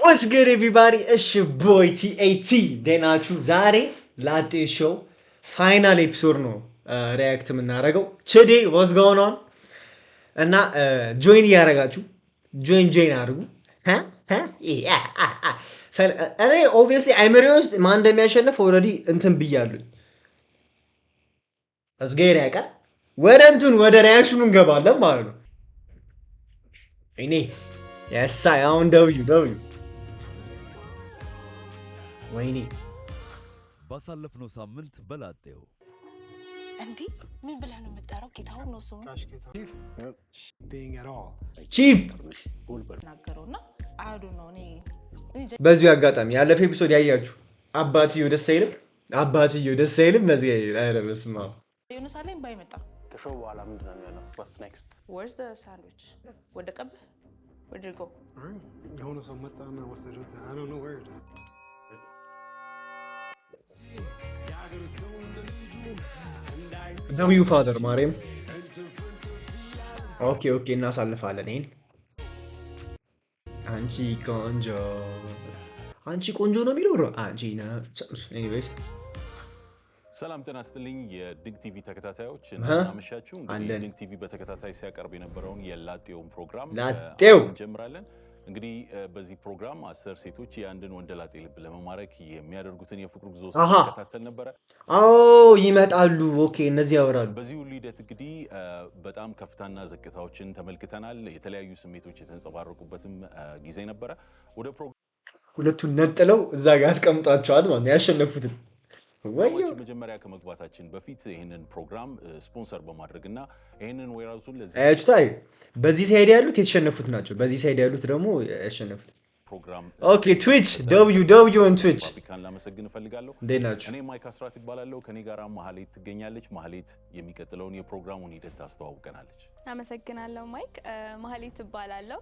What's good everybody? It's your boy TAT ደናችሁ ዛሬ ላጤ ሾው ፋይናል ኤፒሶድ ነው ሪያክት የምናደርገው ችዴ what's going on እና ጆይን እያደረጋችሁ ጆይን አድርጉ እኔ ኦብቪየስሊ አይመሪ ውስጥ ማን እንደሚያሸንፍ ኦልሬዲ እንትን ብያሉኝ አስገር ያውቃል ወደ ሪያክሽኑ እንገባለን ማለት ነው እኔ ያሳይ አሁን ደውዩ ወይኔ ባሳለፍነው ሳምንት በላጤው እንዴ ምን ብለህ ነው የምጠራው? ጌታው ነው ስሙ ቺፍ ናገረውና አዱ ነው እኔ በዚሁ አጋጣሚ ያለፈው ኤፒሶድ ያያችሁ አባትየው ደስ አይልም መዝጊያ አይረ በስማ ዮናስ አለኝ ባይመጣ ከሾው በኋላ ምንድነው የሚሆነው? what's next? where's the sandwich ወደቀብ where did it go? የሆነ ሰው መጣና ወሰዱት I don't know where it is ነው ዩ ፋዘር ማርያም ኦኬ እናሳልፋለን ይሄን አንቺ ቆንጆ ነው የሚለው አንቺ ና ኤኒዌይስ ሰላም ጤና ይስጥልኝ የድግ ቲቪ ተከታታዮች እናመሻችሁ እንግዲህ ድግ ቲቪ በተከታታይ ሲያቀርብ የነበረውን የላጤውን ፕሮግራም እንጀምራለን እንግዲህ በዚህ ፕሮግራም 10 ሴቶች የአንድን ወንደላጤ ልብ ለመማረክ የሚያደርጉትን የፍቅር ጉዞ ተከታተል ነበር ይመጣሉ ኦኬ እነዚህ ያወራሉ በዚህ ሁሉ ሂደት እንግዲህ በጣም ከፍታና ዝቅታዎችን ተመልክተናል የተለያዩ ስሜቶች የተንጸባረቁበትም ጊዜ ነበር ወደ ፕሮግራም ሁለቱን ነጥለው እዛ ጋር አስቀምጣቸዋል ማለት ያሸነፉትን ወይስ መጀመሪያ ከመግባታችን በፊት ይሄንን ፕሮግራም ስፖንሰር በማድረግና ይሄንን ወይራሱን ለዚህ አይታችሁ በዚህ ሳይድ ያሉት የተሸነፉት ናቸው በዚህ ሳይድ ያሉት ደግሞ ያሸነፉት ፕሮግራም ኦኬ ትዊች www on twitch ፋብሪካን ላመሰግን ፈልጋለሁ እንደናችሁ እኔ ማይክ አስራት ይባላለሁ ከኔ ጋር ማህሌት ትገኛለች ማህሌት የሚቀጥለውን የፕሮግራሙን ሂደት ታስተዋውቀናለች አመሰግናለሁ ማይክ ማህሌት ይባላለሁ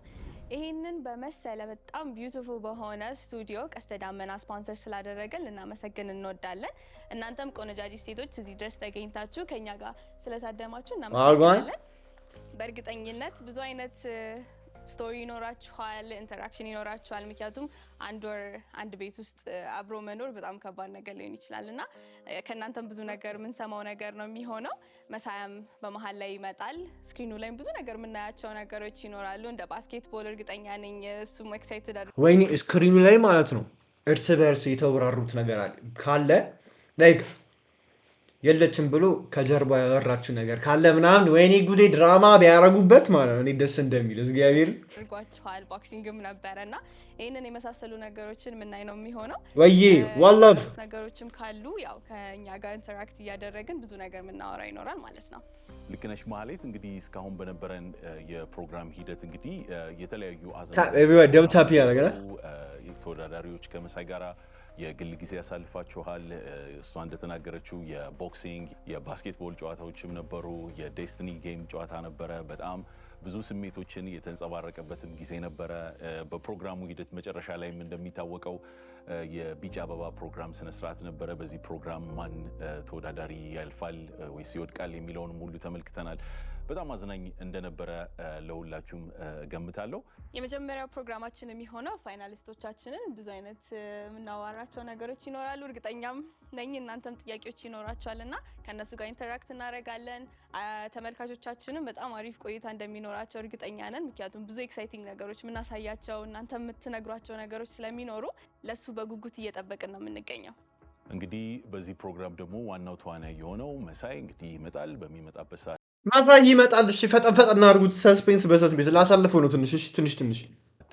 ይሄንን በመሰለ በጣም ቢዩቲፉል በሆነ ስቱዲዮ ቀስተ ዳመና ስፖንሰር ስላደረገን ልናመሰግን እንወዳለን እናንተም ቆነጃጅ ሴቶች እዚህ ድረስ ተገኝታችሁ ከኛ ጋር ስለታደማችሁ እናመሰግናለን በእርግጠኝነት ብዙ አይነት ስቶሪ ይኖራችኋል ኢንተራክሽን ይኖራችኋል ምክንያቱም አንድ ቤት ውስጥ አብሮ መኖር በጣም ከባድ ነገር ሊሆን ይችላልና ከናንተም ብዙ ነገር ምን ሰማው ነገር ነው የሚሆነው መሳያም በመሃል ላይ ይመጣል ስክሪኑ ላይ ብዙ ነገር ምናያቸው ነገሮች ይኖራሉ እንደ ባስኬትቦል እርግጠኛ ነኝ እሱም ኤክሳይትድ ወይኔ ስክሪኑ ላይ ማለት ነው እርስ በርስ የተወራሩት ነገር አለ ካለ ላይክ የለችም ብሎ ከጀርባ ያወራችሁ ነገር ካለ ምናምን ወይኔ ጉዴ ድራማ ቢያረጉበት ማለት ነው ደስ እንደሚል እግዚአብሔር አድርጓችኋል ቦክሲንግም ነበርና ይሄንን የመሳሰሉ ነገሮችን ምናይ ነው የሚሆነው ወይዬ ዋላህ ነገሮችም ካሉ ያው ከኛ ጋር ኢንተራክት እያደረግን ብዙ ነገር ምናወራ ይኖራል ማለት ነው ልክነሽ ማህሌት እንግዲህ እስካሁን በነበረን የፕሮግራም ሂደት እንግዲህ የተለያዩ everybody double tap ያደርጋል ተወዳዳሪዎች ከመሳይ ጋራ የግል ጊዜ ያሳልፋችኋል እሷ እንደተናገረችው የቦክሲንግ የባስኬትቦል ጨዋታዎችም ነበሩ የዴስቲኒ ጌም ጨዋታ ነበረ በጣም ብዙ ስሜቶችን የተንጸባረቀበትም ጊዜ ነበረ በፕሮግራሙ ሂደት መጨረሻ ላይም እንደሚታወቀው የቢጫ አበባ ፕሮግራም ስነ ስርዓት ነበረ በዚህ ፕሮግራም ማን ተወዳዳሪ ያልፋል ወይስ ይወድቃል የሚለውን ሙሉ ተመልክተናል በጣም አዝናኝ እንደነበረ ለሁላችሁም ገምታለሁ የመጀመሪያው ፕሮግራማችን የሚሆነው ፋይናሊስቶቻችንን ብዙ አይነት ምናወራቸው ነገሮች ይኖራሉ እርግጠኛም ነኝ እናንተም ጥያቄዎች ይኖራችኋልና ከነሱ ጋር ኢንተራክት እናደርጋለን ተመልካቾቻችንን በጣም አሪፍ ቆይታ እንደሚኖራቸው እርግጠኛ ነን ምክንያቱም ብዙ ኤክሳይቲንግ ነገሮች ምናሳያቸው እናንተ የምትነግሯቸው ነገሮች ስለሚኖሩ ለሱ በጉጉት እየጠበቅን ነው የምንገኘው እንግዲህ በዚህ ፕሮግራም ደግሞ ዋናው ተዋናይ የሆነው መሳይ እንግዲህ ይመጣል በሚመጣበት ሰዓት ማሳይ ይመጣል እሺ ፈጠን አድርጉት ሰስፔንስ በሰስፔንስ ላሳልፈው ነው ትንሽ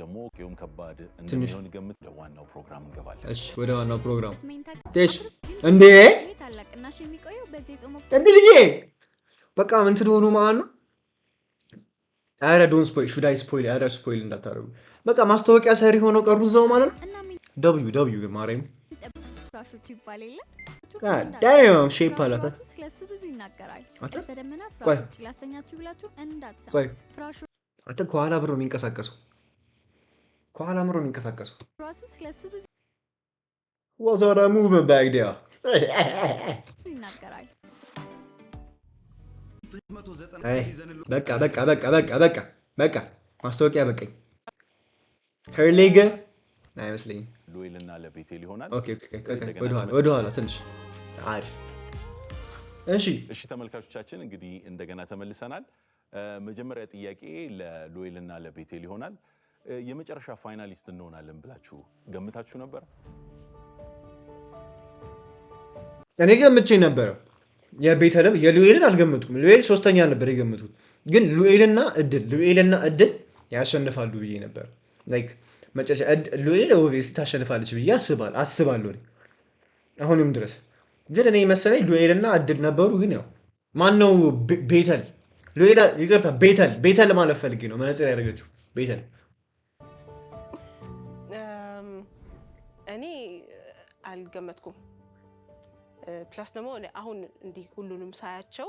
ደግሞ ቄውም ከባድ እንደሚሆን ገምት ለዋናው ፕሮግራም እንገባለን እሺ ወደ ዋናው ፕሮግራም ቴሽ እንዴ ታላቅናሽ የሚቆየው በዚህ ጾም እንግዲህ በቃ ምን ትሆኑ ማለት ነው አረ ዶንት ስፖይል እንዳታረጉ በቃ ማስተዋወቂያ ሰሪ ሆኖ ቀሩ እዛው ማለት ነው www ማርያም ፍራሹት ይባል የለ ዳም ሼፕ አላታ ስለሱ ብዙ ይናገራል ተደመና ቆይ ፍራሹት ላስተኛችሁ ብላችሁ እንዳትሰሙ ቆይ ፍራሹ አተ ከኋላ ብሮ የሚንቀሳቀሱ ፍራሹ ስለሱ ብዙ was on a move back there ይናገራል በቃ ማስታወቂያ በቀኝ ሄርሌገ አይመስለኝም። ሉዌልና ለቤቴል ይሆናል። ኦኬ ወደ ኋላ ትንሽ አሪፍ። እሺ ተመልካቾቻችን እንግዲህ እንደገና ተመልሰናል። መጀመሪያ ጥያቄ ለሉዌልና ለቤቴል ይሆናል። የመጨረሻ ፋይናሊስት እንሆናለን ብላችሁ ገምታችሁ ነበር? እኔ ገምቼ ነበር። የቤተልም የሉዌልን አልገመቱም። ሉዌል ሶስተኛ ነበር የገመቱት፣ ግን ሉዌልና እድል ያሸንፋሉ ብዬ ነበር። ላይክ መጨረሻ ሉዌል ኦብቪየስሊ ታሸንፋለች ብዬ አስባለሁ አሁንም ድረስ። ግን እኔ መሰለኝ ሉዌልና እድል ነበሩ። ግን ያው ማነው ቤተል ሉዌል ይቅርታ ቤተል ማለት ፈልጌ ነው መነጽር ያደረገችው ቤተል። እኔ አልገመትኩም። ፕላስ ደግሞ አሁን እንዲህ ሁሉንም ሳያቸው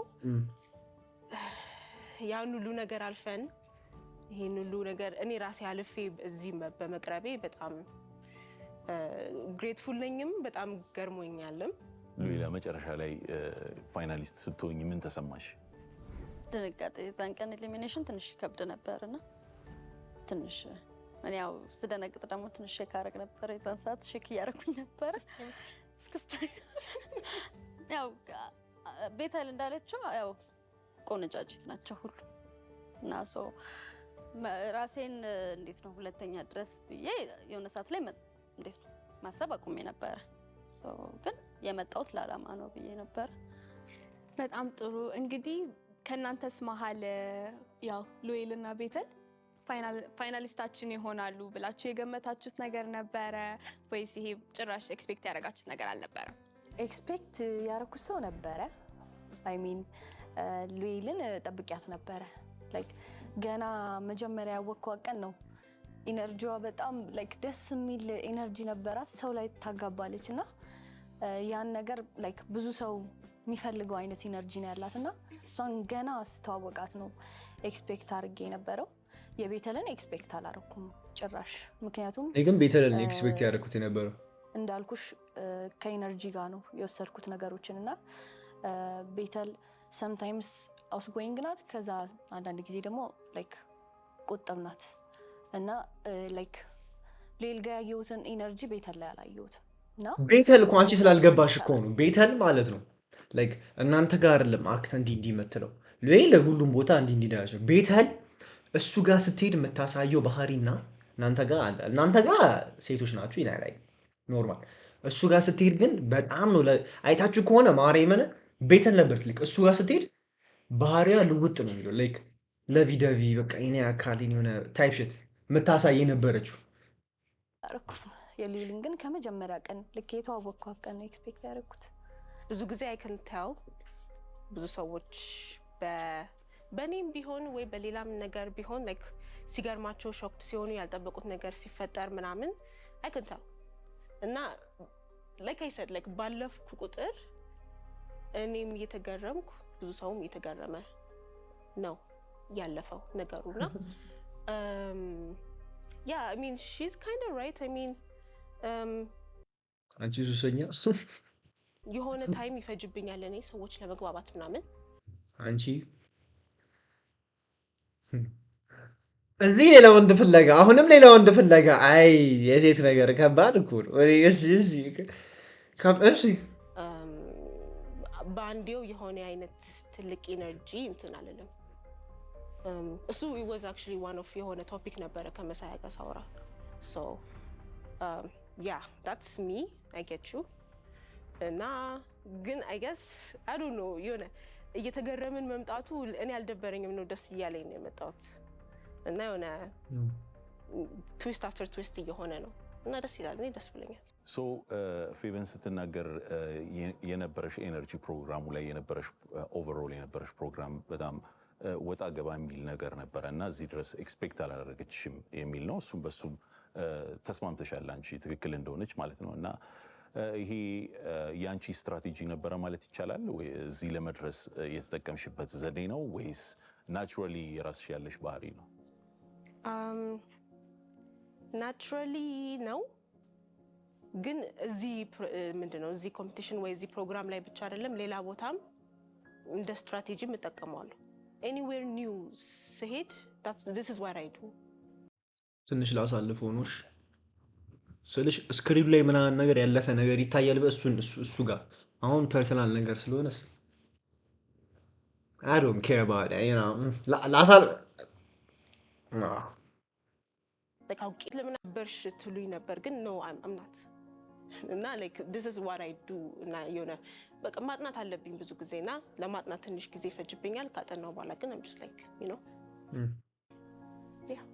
ያን ሁሉ ነገር አልፈን ይሄን ሁሉ ነገር እኔ ራሴ አልፌ እዚህ በመቅረቤ በጣም ግሬትፉል ነኝም በጣም ገርሞኛልም። ሉዌላ መጨረሻ ላይ ፋይናሊስት ስትሆኝ ምን ተሰማሽ? ድንጋጤ። የዛን ቀን ኤሊሚኔሽን ትንሽ ይከብድ ነበርና ትንሽ እኔ ያው ስደነግጥ ደግሞ ትንሽ ሼክ አደረግ ነበር። የዛን ሰዓት ሼክ እያደረኩኝ ነበር። እስክስታ ያው ቤተል እንዳለችው ያው ቆነጃጅት ናቸው ሁሉ እና ራሴን እንዴት ነው ሁለተኛ ድረስ ብዬ የሆነ ሰዓት ላይ እንዴት ነው ማሰብ አቁሜ ነበር። ግን የመጣሁት ለዓላማ ነው ብዬ ነበር። በጣም ጥሩ። እንግዲህ ከእናንተስ መሀል ያው ሉዌልና ቤተል ፋይናሊስታችን ይሆናሉ ብላችሁ የገመታችሁት ነገር ነበረ ወይስ ይሄ ጭራሽ ኤክስፔክት ያደረጋችሁት ነገር አልነበረም? ኤክስፔክት ያደረኩት ሰው ነበረ። አይ ሚን ሉዌልን ጠብቂያት ነበረ። ላይክ ገና መጀመሪያ ያወቅኳት ቀን ነው ኢነርጂዋ በጣም ላይክ ደስ የሚል ኢነርጂ ነበራት። ሰው ላይ ታጋባለች እና ያን ነገር ላይክ ብዙ ሰው የሚፈልገው አይነት ኢነርጂ ነው ያላትና እሷን ገና ስተዋወቃት ነው ኤክስፔክት አድርጌ የነበረው። የቤተልን ኤክስፔክት አላደረኩም ጭራሽ። ምክንያቱም ግን ቤተልን ኤክስፔክት ያደረኩት የነበረው እንዳልኩሽ ከኢነርጂ ጋር ነው የወሰድኩት ነገሮችን እና ቤተል ሰምታይምስ አውትጎይንግ ናት፣ ከዛ አንዳንድ ጊዜ ደግሞ ላይክ ቁጥብ ናት እና ላይክ ሉዌል ጋር ያየሁትን ኢነርጂ ቤተል ላይ አላየሁትም። እና ቤተል እኮ አንቺ ስላልገባሽ እኮ ነው። ቤተል ማለት ነው ላይክ እናንተ ጋር አይደለም አክት እንዲህ የምትለው ሉዌል ሁሉም ቦታ እንዲህ ዳያቸው ቤተል እሱ ጋር ስትሄድ የምታሳየው ባህሪና እናንተ ጋር ሴቶች ናችሁ ይናላይ ኖርማል። እሱ ጋር ስትሄድ ግን በጣም ነው አይታችሁ ከሆነ ማርያምን ቤተል ነበር ትልቅ። እሱ ጋር ስትሄድ ባህሪያ ልውጥ ነው የሚለው ላይክ ለቪደቪ በቃ እኔ አካሌን የሆነ ታይፕ ሽት የምታሳይ የነበረችው። የሉዌልን ግን ከመጀመሪያ ቀን ልክ የተዋወቅኳት ቀን ነው ኤክስፔክት ያደረኩት። ብዙ ጊዜ አይ ካን ቴል ብዙ ሰዎች በኔም ቢሆን ወይ በሌላም ነገር ቢሆን ላይክ ሲገርማቸው ሾክት ሲሆኑ ያልጠበቁት ነገር ሲፈጠር ምናምን አይ ካን ቴል እና ላይክ አይ ሰድ ላይክ ባለፍኩ ቁጥር እኔም እየተገረምኩ ብዙ ሰውም እየተገረመ ነው ያለፈው ነገሩና ያ አይ ሚን ሺ ኢዝ ካይንድ ኦፍ ራይት። አይ ሚን አንቺ ሱሰኛ የሆነ ታይም ይፈጅብኛል እኔ ሰዎች ለመግባባት ምናምን። አንቺ እዚህ ሌላ ወንድ ፍለጋ አሁንም ሌላ ወንድ ፍለጋ። አይ የሴት ነገር ከባድ እኮ ነው። እሺ በአንዴው የሆነ አይነት ትልቅ ኢነርጂ እንትን አልልም። እሱ it was actually one of የሆነ ቶፒክ ነበረ ከመሳያ ጋር ሳወራ። so yeah that's me I get you እና ግን I guess I don't know የሆነ እየተገረምን መምጣቱ እኔ አልደበረኝም ነው ደስ እያለኝ ነው የመጣሁት እና የሆነ ትዊስት አፍተር ትዊስት እየሆነ ነው እና ደስ ይላል። እኔ ደስ ብሎኛል። ሶ ፌቨን ስትናገር የነበረሽ ኤነርጂ ፕሮግራሙ ላይ የነበረሽ ኦቨርኦል የነበረሽ ፕሮግራም በጣም ወጣ ገባ የሚል ነገር ነበረ እና እዚህ ድረስ ኤክስፔክት አላደረገችሽም የሚል ነው። እሱም በሱም ተስማምተሻል አንቺ ትክክል እንደሆነች ማለት ነው። እና ይሄ የአንቺ ስትራቴጂ ነበረ ማለት ይቻላል ወይ? እዚህ ለመድረስ የተጠቀምሽበት ዘዴ ነው ወይስ ናቹራሊ የራስሽ ያለሽ ባህሪ ነው? ናቹራሊ ነው። ግን እዚህ ምንድነው እዚህ ኮምፒቲሽን ወይ እዚህ ፕሮግራም ላይ ብቻ አይደለም ሌላ ቦታም እንደ ስትራቴጂ እጠቀማለሁ። anywhere new ስሄድ this is what I do። ትንሽ ላሳልፈው ነው ስልሽ ስክሪን ላይ ምናምን ነገር ያለፈ ነገር ይታያል እሱ ጋር አሁን ፐርሰናል ነገር ስለሆነ I don't care about it, you know. ላሳል like አውቄ ለምን ነበርሽ ትሉኝ ነበር ግን no I'm not እና like this is what I do እና የሆነ በቃ ማጥናት አለብኝ ብዙ ጊዜና ለማጥናት ትንሽ ጊዜ ፈጅብኛል ካጠናው በኋላ ግን I'm just like you know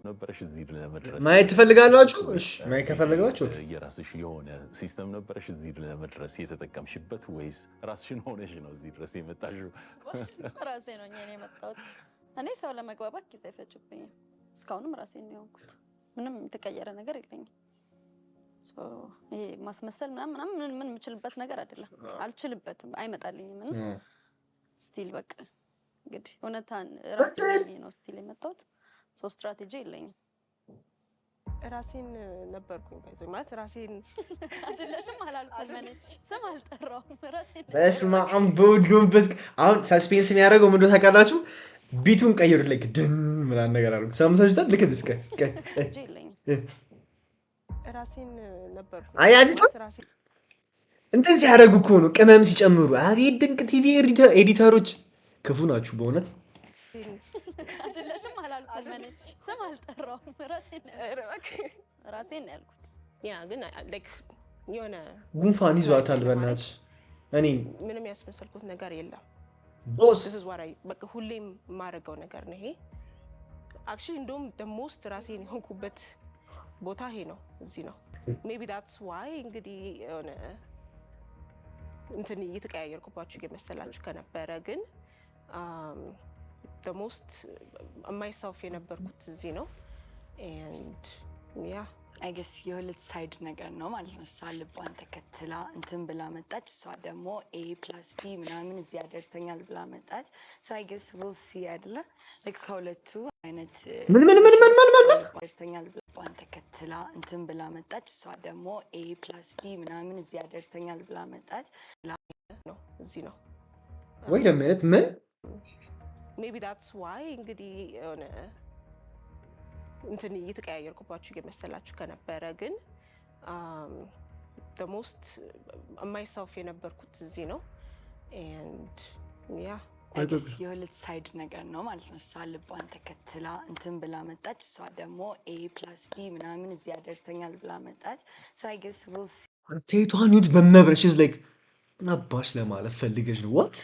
ነበርሽ እዚህ ለመድረስ ማየት ትፈልጋላችሁ? እሺ ማየት ከፈለጋችሁ የራስሽ የሆነ ሲስተም ነበርሽ እዚህ ለመድረስ የተጠቀምሽበት ወይስ ራስሽን ሆነሽ ነው እዚህ ድረስ የመጣሽው? ራሴ ነው እኔ የመጣሁት። እኔ ሰው ለመግባባት ጊዜ ፈጅብኝ እስካሁንም ራሴ ነው ያውቁት ምንም የተቀየረ ነገር የለኝም። ይሄ ማስመሰል ምናምን ምን የምችልበት ነገር አይደለም። አልችልበትም አይመጣልኝም እና ስቲል በቃ እንግዲህ እውነታን ራሴ ነው ስቲል የመጣሁት። ሶ ስትራቴጂ የለኝም። ራሴን ነበርኩኝ ባይዘው ማለት ራሴን አይደለሽም አላልኩም እኔ ስም አልጠራውም ራሴን በስመ አብ በወልድ በስ አሁን ሳስፔንስ የሚያደርገው ምንድነው ታውቃላችሁ? ቢቱን ቀይሩት ልክ ድን ምናምን ነገር አሉ ሰምታችሁታል? ልክ እስከ ራሴን ነበርኩ አያጅቱ እንትን ሲያደርጉ እኮ ነው ቅመም ሲጨምሩ። አቤት ድንቅ ቲቪ ኤዲተሮች ክፉ ናችሁ በእውነት። አይደለሽም አላልኩም እኔ ስም አልጠራውም ራሴን ያልኩት ያ ግን like የሆነ ጉንፋን ይዟታል በእናትሽ። እኔ ምንም ያስመሰልኩት ነገር የለም። ቦስ this is what I በቃ ሁሌም ማረጋው ነገር ነው ይሄ። actually እንደውም the most ራሴን የሆንኩበት ቦታ ይሄ ነው እዚህ ነው። maybe that's why እንግዲህ የሆነ እንትን እየተቀያየርኩባችሁ የመሰላችሁ ከነበረ ግን the most myself የነበርኩት እዚህ ነው and yeah I guess የሁለት ሳይድ ነገር ነው ማለት ነው። እሷ ልቧን ተከትላ እንትን ብላ መጣች፣ እሷ ደግሞ A+B ምናምን እዚህ ያደርሰኛል ብላ መጣች። so I guess we'll see አይደለ like ከሁለቱ አይነት ምን ያደርሰኛል ልቧን ተከትላ እንትን ብላ መጣች፣ እሷ ደግሞ A+B ምናምን እዚህ ያደርሰኛል ብላ መጣች ነው እዚህ ነው ወይ ለማለት ምን maybe that's why እንግዲህ የሆነ እንትን እየተቀያየርኩባችሁ የመሰላችሁ ከነበረ ግን the most myself የነበርኩት እዚህ ነው and yeah I guess የሁለት ሳይድ ነገር ነው ማለት ነው። እሷ ልቧን ተከትላ እንትን ብላ መጣች፣ እሷ ደግሞ A+B ምናምን እዚህ ያደርሰኛል ብላ መጣች so I guess we'll see ቴቷን ዩት በመብረሽ is like ምናባሽ ለማለት ፈልገሽ ነው what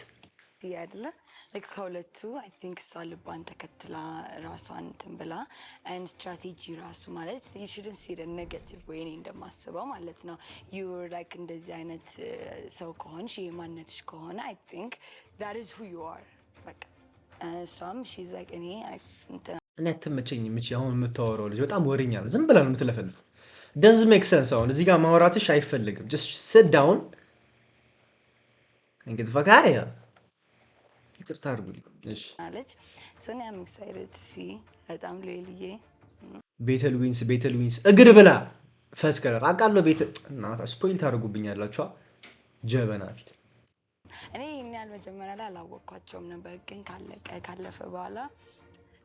አይደለ like ከሁለቱ I think እሷ ልቧን ተከትላ ራሷን እንትን ብላ and strategy ራሱ ማለት you shouldn't see the negative way እኔ እንደማስበው ማለት ነው። you're like እንደዚህ አይነት ሰው ከሆንሽ የማንነትሽ ከሆነ I think that is who you are በቃ እሷም she's like እኔ እኔ አትመቸኝም እቺ አሁን የምታወራው ልጅ በጣም ወሬኛ ነው። ዝም ብላ ነው የምትለፈልፈው doesn't make sense አሁን እዚህ ጋር ማውራትሽ አይፈልግም just sit down and get the fuck out of here ይቅርታ አድርጉልኝ እሺ አለች so I'm excited to see በጣም ሌሊዬ ቤተል ዊንስ እግር ብላ ፈስከረ አቃለው ቤተ እናታ ስፖይል ታደርጉብኛላችሁ ጀበና ፊት እኔ ይሄን ያህል መጀመሪያ ላይ አላወቅኳቸውም ነበር ግን ካለፈ በኋላ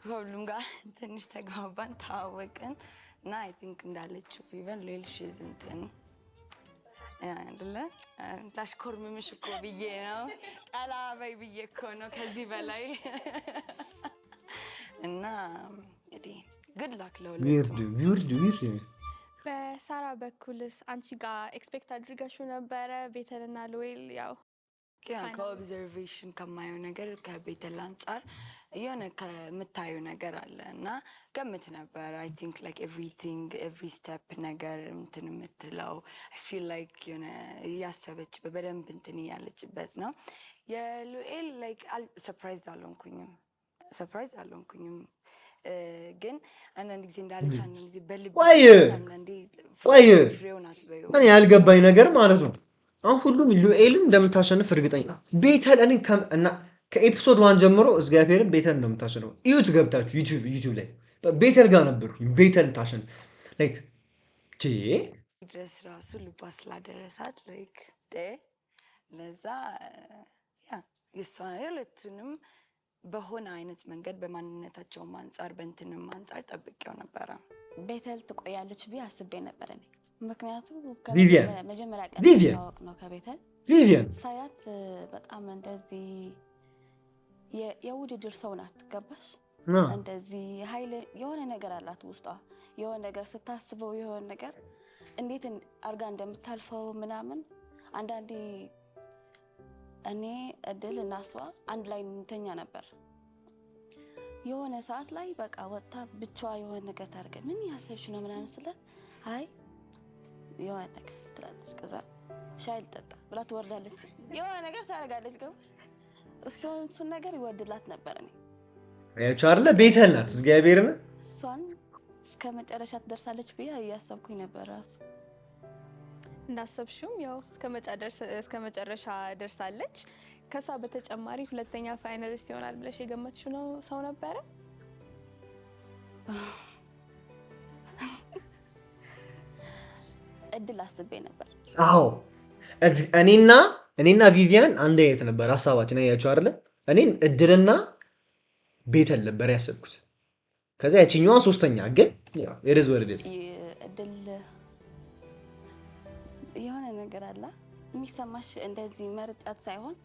ሁሉም ጋር ትንሽ ተግባባን ተዋወቅን እና I think እንዳለችው even ሌልሽ እንትን አይደለ ታሽኮርምምሽ እኮ ብዬ ነው ጠላበይ ብዬ እኮ ነው ከዚህ በላይ እና እንግዲህ good luck ለሁለቱም ዊርድ በሳራ በኩልስ አንቺ ጋር ኤክስፔክት አድርገሽው ነበረ ቤተልና ሉዌል ያው ከኦብዘርቬሽን ከማየው ነገር ከቤተል አንፃር የሆነ ከምታየው ነገር አለ እና ገምት ነበር I think like every step ነገር እንትን የምትለው I feel like የሆነ ያሰበች በደንብ እንትን ያለችበት ነው። የሉኤል like surprised አልሆንኩኝም ግን አንዳንድ ጊዜ እንዳለች አንዳንድ ጊዜ በልብ አንዳንዴ ፍሬውናት በዩ እኔ ያልገባኝ ነገር ማለት ነው አሁን ሁሉም ሉኤልን እንደምታሸንፍ እርግጠኛ ነኝ። ቤተል እኔ እና ከኤፒሶድ 1 ጀምሮ እግዚአብሔርን ቤተል እንደምታሸንፍ እዩት ገብታችሁ ዩቲዩብ ላይ ቤተል ጋር ነበርኩ ቤተል ታሸንፍ ላይክ ድረስ ራሱ ልቧ ስላደረሳት ላይክ ለዛ ያ የሁለቱንም በሆነ አይነት መንገድ በማንነታቸው አንፃር በእንትንም አንፃር ጠብቄው ነበረ። ቤተል ትቆያለች ብዬ አስቤ ነበር እኔ ምክንያቱም ቪቪያን መጀመሪያ ቀን ቪቪያን ታወቅ ነው ከቤተል ቪቪያን ሳያት በጣም እንደዚህ የውድድር ሰው ናት ገባሽ እንደዚህ ኃይል የሆነ ነገር አላት ውስጧ የሆነ ነገር ስታስበው የሆነ ነገር እንዴት አርጋ እንደምታልፈው ምናምን አንዳንዴ እኔ እድል እና እሷ አንድ ላይ እንተኛ ነበር የሆነ ሰዓት ላይ በቃ ወጣ ብቻዋ የሆነ ነገር ታርገ ምን ያሰብሽ ነው ምናምን ስላት አይ የሆነ ነገር ትላለች ከዛ ሻይ ልጠጣ ብላ ትወርዳለች የሆነ ነገር ታረጋለች ገባ እሱን ነገር ይወድላት ነበር እኔ ያቻው አይደለ ቤተል ናት እግዚአብሔርን እሷን እስከ መጨረሻ ትደርሳለች ብዬ ያሰብኩኝ ነበር ራሱ እንዳሰብሽም ያው እስከ መጨረሻ ደርሳለች ከሷ በተጨማሪ ሁለተኛ ፋይናሊስት ይሆናል ብለሽ የገመትሽው ነው ሰው ነበረ እድል አስቤ ነበር አዎ እኔና ቪቪያን አንድ አይነት ነበር ሐሳባችን ያያችሁ አይደለ እኔን እድልና ቤተል ነበር ያሰብኩት ከዛ ያቺኛዋ ሶስተኛ ግን ያው እርዝ ወርደስ እድል የሆነ ነገር አለ የሚሰማሽ እንደዚህ መርጫት ሳይሆን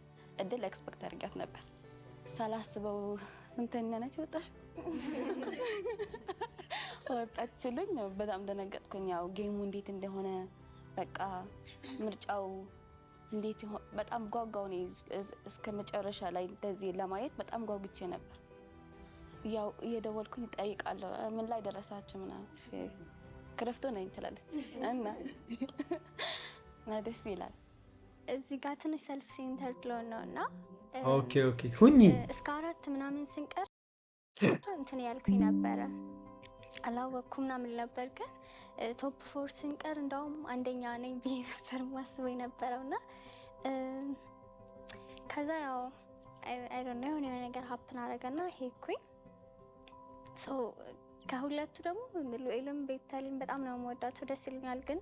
እድል ኤክስፔክት አድርጋት ነበር ሳላስበው ስንተኛ ነች ወጣሽ ወጣችልኝ በጣም ደነገጥኩኝ ያው ጌሙ እንዴት እንደሆነ በቃ ምርጫው እንዴት በጣም ጓጓው ነው እስከ መጨረሻ ላይ እንደዚህ ለማየት በጣም ጓጉቼ ነበር ያው እየደወልኩኝ ጠይቃለሁ ምን ላይ ደረሳችሁ ምናምን ክረፍቶ ነኝ ትላለች እና ደስ ይላል እዚህ ጋር ትንሽ ሰልፍ ሴንተር ነውና ኦኬ ሁኚ እስከ 4 ምናምን ስንቀር እንትን ያልኩኝ ነበረ አላወኩም ምናምን ነበር ግን ቶፕ 4 ስንቀር እንደውም አንደኛ ነኝ ብዬ ነበር ማስበው ነበርና ከዛ ያው አይ ዶንት ኖ የሆነ ነገር ሀፕን አደረገና ሄድኩኝ ሶ ከሁለቱ ደግሞ ሉኤልም ቤተልም በጣም ነው የምወዳቸው ደስ ይለኛል ግን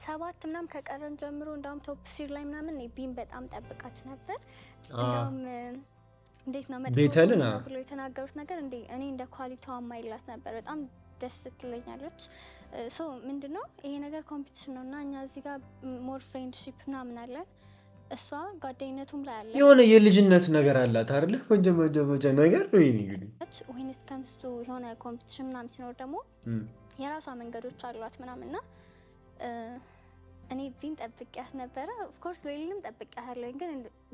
7 ምናምን ከቀረን ጀምሮ እንደውም ቶፕ 3 ላይ ምናምን ቢም በጣም ጠብቃት ነበር እንደውም እንዴት ነው ቤተልና ብሎ የተናገሩት ነገር እንዴ እኔ እንደ ኳሊቲዋ ማይላት ነበር በጣም ደስ ትለኛለች ሶ ምንድነው ይሄ ነገር ኮምፒቲሽን ነውና እኛ እዚህ ጋር ሞር ፍሬንድሺፕ ምናምን አለን እሷ ጓደኝነቱም ላይ አለ የሆነ የልጅነት ነገር አላት አይደል ወንጀ ነገር ነው እንግዲህ when it comes to የሆነ ኮምፒቲሽን ምናምን ሲኖር ደግሞ የራሷ መንገዶች አሏት ምናምንና እኔ ቢን ጠብቂያት ነበረ ኦፍ ኮርስ ሉኤልንም ጠብቂያለሁ ግን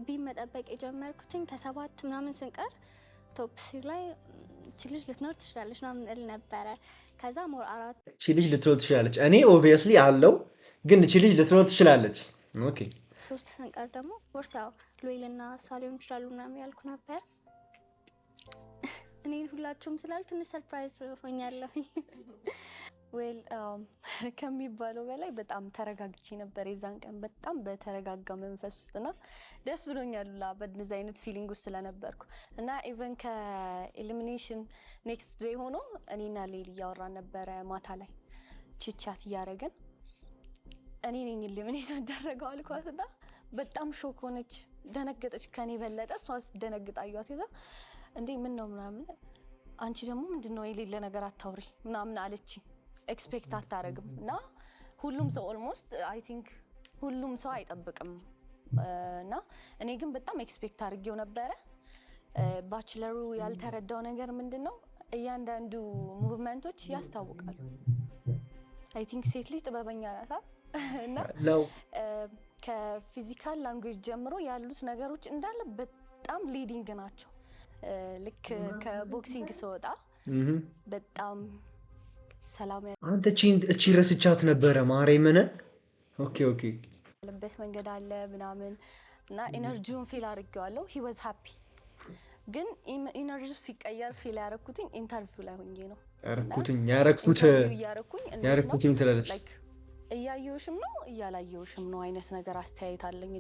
ቢን መጠበቅ የጀመርኩትኝ ከ7 ምናምን ስንቀር ቶፕ 3 ላይ ችልጅ ልትኖር ትችላለች ምናምን እል ነበረ ከዛ ሞር 4 ችልጅ ልትኖር ትችላለች እኔ ኦብቪየስሊ አለው ግን ችልጅ ልትኖር ትችላለች ኦኬ 3 ስንቀር ደግሞ ፎርስ ያው ሉኤልና እሷ ሊሆን ይችላሉ ምናምን ያልኩ ነበር እኔ ሁላችሁም ስላል ትንሽ ሰርፕራይዝ ሆኛለሁ ዌል ከሚባለው በላይ በጣም ተረጋግቼ ነበር የዛን ቀን በጣም በተረጋጋ መንፈስ ውስጥና ደስ ብሎኛል በእንደዚህ አይነት ፊሊንግ ውስጥ ስለነበርኩ እና ኢቨን ከኤሊሚኔሽን ኔክስት ዴይ ሆኖ እኔና ሌሊ ያወራን ነበረ ማታ ላይ ቺቻት ያረጋን እኔ ነኝ ኤሊሚኔት ያደረገው አልኳትና በጣም ሾክ ሆነች ደነገጠች ከኔ በለጠ እሷስ ደነግጣዩት ይዛ እንዴ ምን ነው ምናምን አንቺ ደግሞ ምንድነው የሌለ ነገር አታውሪ ምናምን አለች ኤክስፔክት አታረግም እና ሁሉም ሰው ኦልሞስት አይ ቲንክ ሁሉም ሰው አይጠብቅም እና እኔ ግን በጣም ኤክስፔክት አድርጌው ነበረ ባችለሩ ያልተረዳው ነገር ምንድነው እያንዳንዱ ሙቭመንቶች ያስታውቃሉ አይ ቲንክ ሴት ልጅ ጥበበኛ ናት እና ከፊዚካል ላንጉዌጅ ጀምሮ ያሉት ነገሮች እንዳለ በጣም ሊዲንግ ናቸው ልክ ከቦክሲንግ ሰውጣ በጣም ሰላም አንተ እቺ ረስቻት ነበረ ማርያምን ኦኬ ለበት መንገድ አለ ምናምን እና ኢነርጂውን ፊል አድርጌዋለሁ he was happy ግን ኢነርጂው ሲቀየር ፊል ያረኩትኝ ኢንተርቪው ላይ ሆኜ ነው ያረኩትኝ ትላለች ላይክ እያየውሽም ነው እያላየውሽም ነው አይነት ነገር አስተያየት አለኝ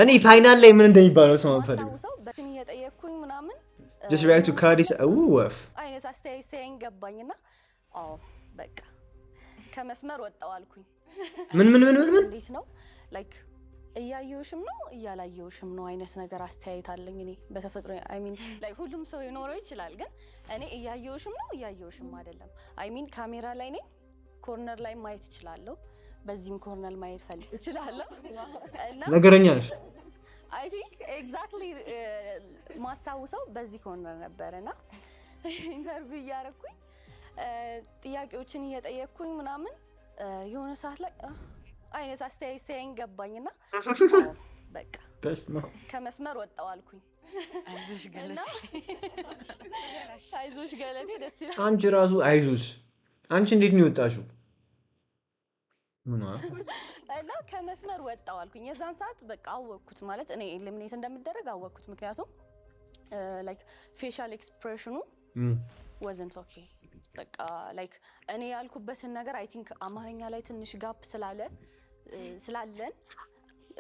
እኔ ፋይናል ላይ ምን እንደሚባለው ሰው አንፈልግ በእኔ እየጠየቅኩኝ ምናምን just react to Cardi's ወፍ አይነት አስተያየት ሳይን ገባኝና አዎ በቃ ከመስመር ወጣው አልኩኝ ምን እንዴት ነው ላይክ እያየውሽም ነው እያላየውሽም ነው አይነት ነገር አስተያየት አለኝ እኔ በተፈጥሮ አይ ሚን ላይክ ሁሉም ሰው ይኖረው ይችላል ግን እኔ እያየውሽም ነው እያየውሽም አይደለም አይ ሚን ካሜራ ላይ ነኝ ኮርነር ላይ ማየት እችላለሁ በዚህም ኮርነር ማየት ፈልግ እችላለሁ እና ነገረኛ ነሽ I think exactly ማስታውሰው በዚህ ኮርነር ነበርና ኢንተርቪው ያረኩኝ ጥያቄዎችን እየጠየቅኩኝ ምናምን የሆነ ሰዓት ላይ አይነት አስተያየት ሳይን ገባኝና በቃ ከመስመር ወጣው አልኩኝ አይዞሽ ገለቴ ደስ ይላል አንቺ ራሱ አይዞሽ አንቺ እንዴት ነው የወጣሽው እና ከመስመር ወጣው አልኩኝ የዛን ሰዓት በቃ አወቅኩት ማለት እኔ ኤሊሚኔት እንደምደረግ አወቅኩት ምክንያቱም like facial expression wasn't okay በቃ like እኔ ያልኩበትን ነገር I think አማርኛ ላይ ትንሽ ጋፕ ስላለን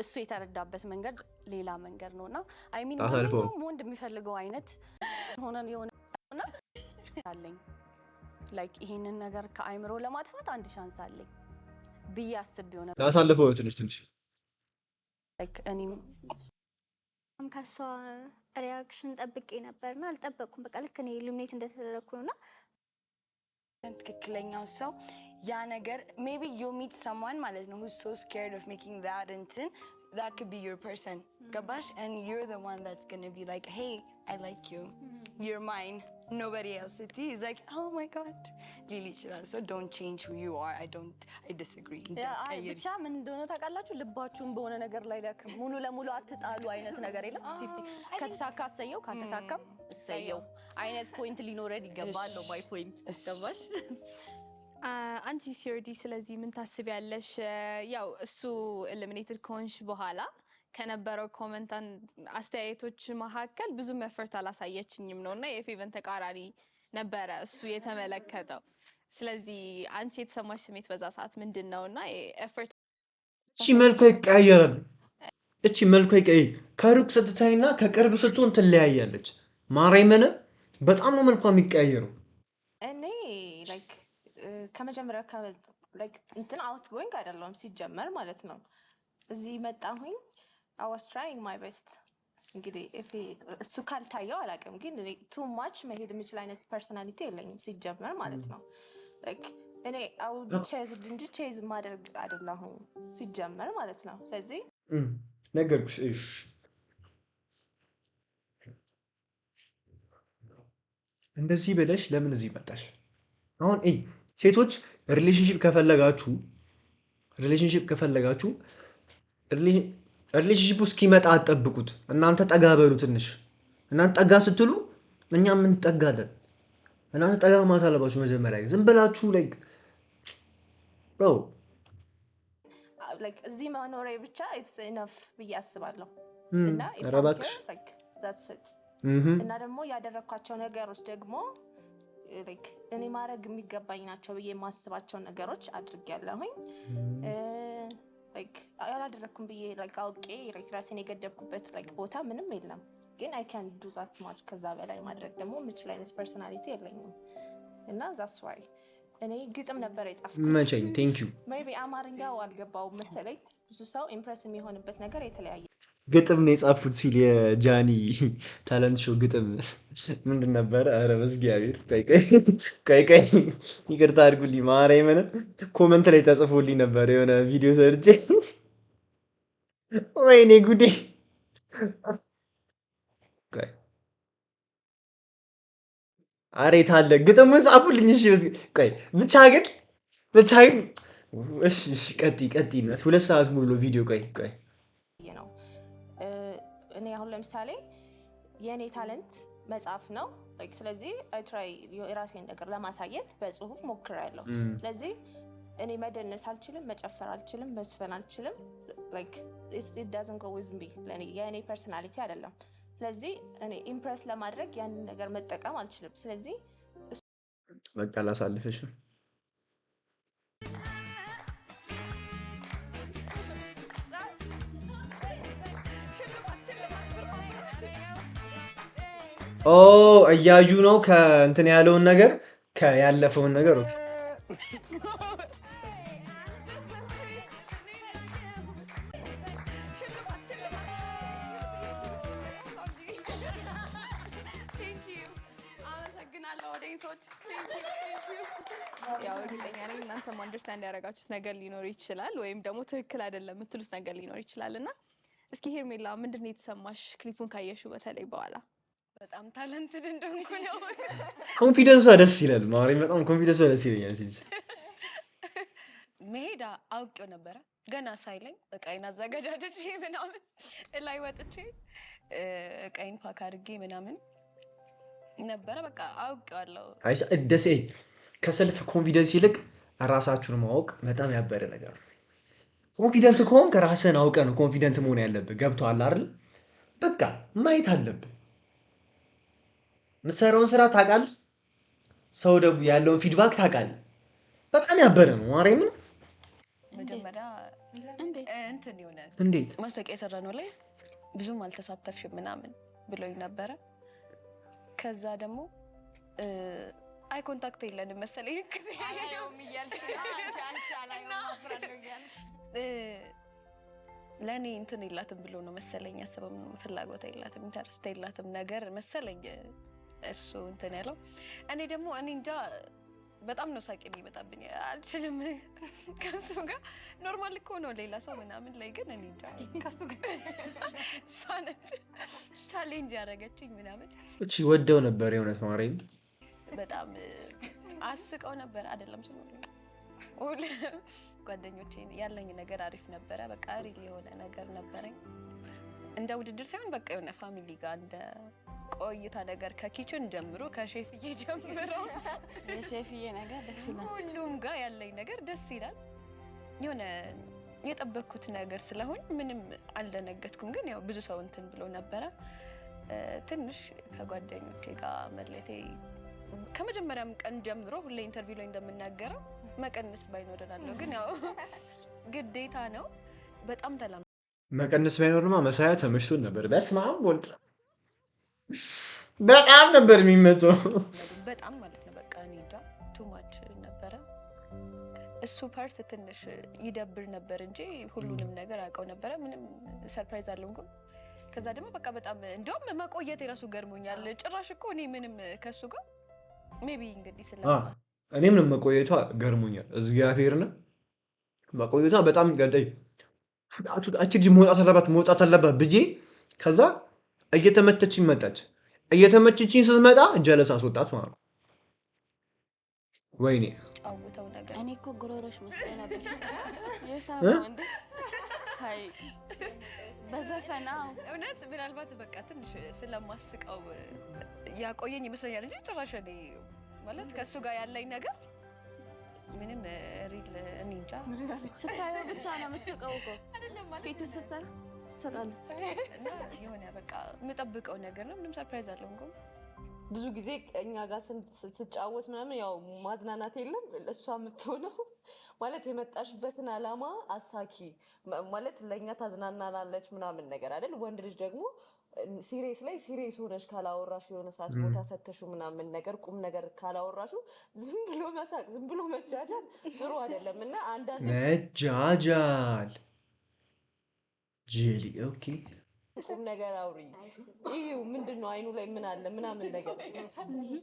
እሱ የተረዳበት መንገድ ሌላ መንገድ ነውና I mean ወንድ የሚፈልገው አይነት ሆነን የሆነና አለኝ like ይሄንን ነገር ከአይምሮ ለማጥፋት አንድ ቻንስ አለኝ ቢያስብ ይሆናል ያሳልፈው ትንሽ like እኔም ከሷ ሪአክሽን ጠብቄ ነበርና አልጠበቅኩም በቃ ልክ እኔ ኢሉሚኔት እንደተደረኩ ነውና ትክክለኛው ሰው ያ ነገር maybe you meet someone ማለት ነው who's so scared of making that እንትን that could be your person gabash and you're the one that's going to be like hey I like you you're mine nobody else it is like oh my god lily chilal so don't change who you are I disagree ብቻ ምን እንደሆነ ታውቃላችሁ ልባችሁን በሆነ ነገር ላይ ለክ ሙሉ ለሙሉ አትጣሉ አይነት ነገር የለም 50 ከተሳካ ሰየው ካልተሳካም ሰየው አይነት ፖይንት ሊኖረን ይገባል ነው my point ገባሽ አንቺ ሲርዲ ስለዚህ ምን ታስቢያለሽ ያው እሱ ኤሊሚኔትድ ኮንሽ በኋላ ከነበረው ኮሜንት አስተያየቶች መካከል ብዙ መፈርት አላሳየችኝም ነውና የፌቨን ተቃራኒ ነበረ እሱ የተመለከተው ስለዚህ አንቺ የተሰማሽ ስሜት በዛ ሰዓት ምንድነውና ኤፈርት እቺ መልኩ ይቀያየራል እቺ መልኩ ይቀያይ ከሩቅ ስትታይና ከቅርብ ስትሆን ትለያያለች ማርያምን በጣም ነው መልኳ የሚቀያየረው እኔ ላይክ ከመጀመሪያ ላይክ እንትን አውት ጎይንግ አይደለም ሲጀመር ማለት ነው እዚህ መጣሁኝ I was trying my best እንግዲህ እሱ ካልታየው አላውቅም ግን too much መሄድ የምችል አይነት ፐርሰናሊቲ የለኝም ሲጀመር ማለት ነው like እኔ I would chase ማድረግ አይደለሁም ሲጀመር ማለት ነው ስለዚህ ነገርኩሽ እሺ እንደዚህ በለሽ ለምን እዚህ መጣሽ አሁን ሴቶች ሪሌሽንሺፕ ከፈለጋችሁ ሪሌሽንሺፕ እስኪመጣ አትጠብቁት እናንተ ጠጋ በሉ ትንሽ እናንተ ጠጋ ስትሉ እኛም ምን ጠጋለን እናንተ ጠጋ ማለት አለባችሁ መጀመሪያ ዝም ብላችሁ like bro like እዚህ መኖሬ ብቻ it's enough ብዬ አስባለሁ እና ረባክሽ like that's it እና ደግሞ ያደረኳቸው ነገሮች ደግሞ like እኔ ማድረግ የሚገባኝ ናቸው ብዬ የማስባቸው ነገሮች አድርጌያለሁኝ like አላደረኩም ብዬ like አውቄ ራሴን የገደብኩበት like ቦታ ምንም የለም ግን I can do that much ከዛ በላይ ማድረግ ደግሞ የምችል አይነት ፐርሰናሊቲ የለኝም እና that's why እኔ ግጥም ነበር የጻፍኩት መቼኝ thank you maybe አማርኛው አልገባውም መሰለኝ ብዙ ሰው ኢምፕረስ የሚሆንበት ነገር የተለያየ ግጥም ነው የጻፉት ሲል የጃኒ ታለንት ሾው ግጥም ምንድን ነበር አረ በእግዚአብሔር ቀይ ይቅርታ አድርጉልኝ ማርያምን ኮሜንት ላይ ተጽፎልኝ ነበር የሆነ ቪዲዮ ሰርቼ ወይኔ ጉዴ አሬ ታለ ግጥሙን ጻፉልኝ እሺ ብቻ ግን እሺ ቀጥይ ነው 2 ሰዓት ሙሉ ቪዲዮ ቀይ እኔ አሁን ለምሳሌ የኔ ታለንት መጻፍ ነው like ስለዚህ I try የራሴን ነገር ለማሳየት በጽሁፍ ሞክራለሁ ስለዚህ እኔ መደነስ አልችልም መጨፈር አልችልም መስፈን አልችልም like it doesn't go with me ለኔ የኔ ፐርሰናሊቲ አይደለም ስለዚህ እኔ ኢምፕረስ ለማድረግ ያን ነገር መጠቀም አልችልም ስለዚህ በቃ ላሳልፈሽ እያዩ ነው ከእንትን ያለውን ነገር ከያለፈውን ነገር አመሰግናለሁ ኦዲየንሶች ያው እርግጠኛ ነኝ እናንተም አንደርስታንድ ያደረጋችሁት ነገር ሊኖር ይችላል ወይም ደግሞ ትክክል አይደለም የምትሉት ነገር ሊኖር ይችላል እና እስኪ ሄርሜላ ምንድን ነው የተሰማሽ ክሊፑን ካየሽው በተለይ በኋላ? በጣም ታለንትድ እንደሆንኩ ነው። ኮንፊደንሷ ደስ ይላል። ማርያም በጣም ኮንፊደንሷ ደስ ይለኛል። ሲል መሄድ አውቄው ነበረ ገና ሳይለኝ እቃዬን አዘጋጃጅቼ ምናምን ላይ ወጥቼ እቃዬን ፓክ አድርጌ ምናምን ነበረ። በቃ አውቄዋለሁ። አይሻ ደስ ከሰልፍ ኮንፊደንስ ይልቅ ራሳችሁን ማወቅ በጣም ያበረ ነገር ነው። ኮንፊደንት ከሆንክ ራስህን አውቀህ ነው ኮንፊደንት መሆን ያለብህ። ገብቶሃል አይደል? በቃ ማየት አለብህ። የምትሰራውን ስራ ታውቃለህ። ሰው ደግሞ ያለውን ፊድባክ ታውቃለህ። በጣም ያበረ ነው። ማርያምን መጀመሪያ እንትን የሆነ እንዴት ማስታወቂያ የሰራ ነው ላይ ብዙም አልተሳተፍሽም ምናምን ብሎኝ ነበረ። ከዛ ደግሞ አይ ኮንታክት የለንም መሰለኝ አላየውም እያልሽ አንቺ አላየውም አፍራለሁ እያልሽ ለእኔ እንትን የላትም ብሎ ነው መሰለኝ ያሰበም ፍላጎት የላትም ኢንተረስት የላትም ነገር መሰለኝ እሱ እንትን ያለው። እኔ ደግሞ እኔ እንጃ በጣም ነው ሳቅ የሚመጣብኝ አልችልም ከሱ ጋር ኖርማል እኮ ነው ሌላ ሰው ምናምን ላይ ግን እኔ እንጃ ከሱ ጋር ሳነች ቻሌንጅ ያደረገችኝ ምናምን እቺ ወደው ነበር የእውነት ማርያም በጣም አስቀው ነበር አይደለም ስለ ሁሉ ጓደኞቼ ያለኝ ነገር አሪፍ ነበረ። በቃ ሪል የሆነ ነገር ነበረኝ እንደ ውድድር ሳይሆን በቃ የሆነ ፋሚሊ ጋር እንደ ቆይታ ነገር ከኪችን ጀምሮ ከሼፍዬ ጀምሮ የሼፍዬ ነገር ደስ ይላል። ሁሉም ጋር ያለኝ ነገር ደስ ይላል። የሆነ የጠበቅኩት ነገር ስለሆነ ምንም አልደነገጥኩም። ግን ያው ብዙ ሰው እንትን ብሎ ነበረ። ትንሽ ከጓደኞቼ ጋር መለቴ ከመጀመሪያም ቀን ጀምሮ ሁሌ ኢንተርቪው ላይ እንደምናገረው መቀነስ ባይኖርናለሁ ግን ያው ግዴታ ነው። በጣም ተላም መቀነስ ባይኖርማ መሳያ ተመሽቶን ነበር። በስመ አብ ወልድ በጣም ነበር የሚመጣው በጣም ማለት ነው። በቃ እኔ እንጃ ቱ ማች ነበረ። እሱ ፓርት ትንሽ ይደብር ነበር እንጂ ሁሉንም ነገር አውቀው ነበረ። ምንም ሰርፕራይዝ አልሆንኩም። ከዛ ደግሞ በቃ በጣም እንደውም መቆየት የራሱ ገርሞኛል። ጭራሽ እኮ እኔ ምንም ከሱ ጋር ሜቢ እንግዲህ እኔ ምንም መቆየቷ ገርሞኛል። እግዚአብሔርን መቆየቷ በጣም ገዳይ አቺ መውጣት አለባት ብዬ ከዛ እየተመቸችኝ መጣች። እየተመቸችኝ ስትመጣ ጀለስ አስወጣት ማለት ነው። ወይኔ ጫውተው ነገር እኔ እኮ ጉሮሮሽ መስሎኝ ነበር የሳበው እንዴ ሃይ በዘፈና እውነት ምናልባት በቃ ትንሽ ስለማስቀው ያቆየኝ ይመስለኛል እንጂ ጭራሽ እኔ ማለት ከሱ ጋር ያለኝ ነገር ምንም ሪል እኔ እንጃ ስታየው ብቻ ነው የምትስቀው እኮ አይደለም ማለት ፊቱ ስታይ ተቃለ እና የሆነ በቃ የምጠብቀው ነገር ነው። ምንም ሰርፕራይዝ አልሆንኩም። ብዙ ጊዜ እኛ ጋር ስንጫወት ምናምን ያው ማዝናናት የለም እሷ የምትሆነው ማለት የመጣሽበትን አላማ አሳኪ ማለት ለኛ ታዝናናናለች ምናምን ነገር አይደል። ወንድ ልጅ ደግሞ ሲሪየስ ላይ ሲሪየስ ሆነሽ ካላወራሽ የሆነ ሰዓት ቦታ ሰተሹ ምናምን ነገር ቁም ነገር ካላወራሹ ዝም ብሎ መሳቅ ዝም ብሎ መጃጃል ጥሩ አይደለም። እና አንዳንድ መጃጃል ጄሊ ኦኬ ቁም ነገር አውሪ ይሄው ምንድነው አይኑ ላይ ምን አለ ምናምን ነገር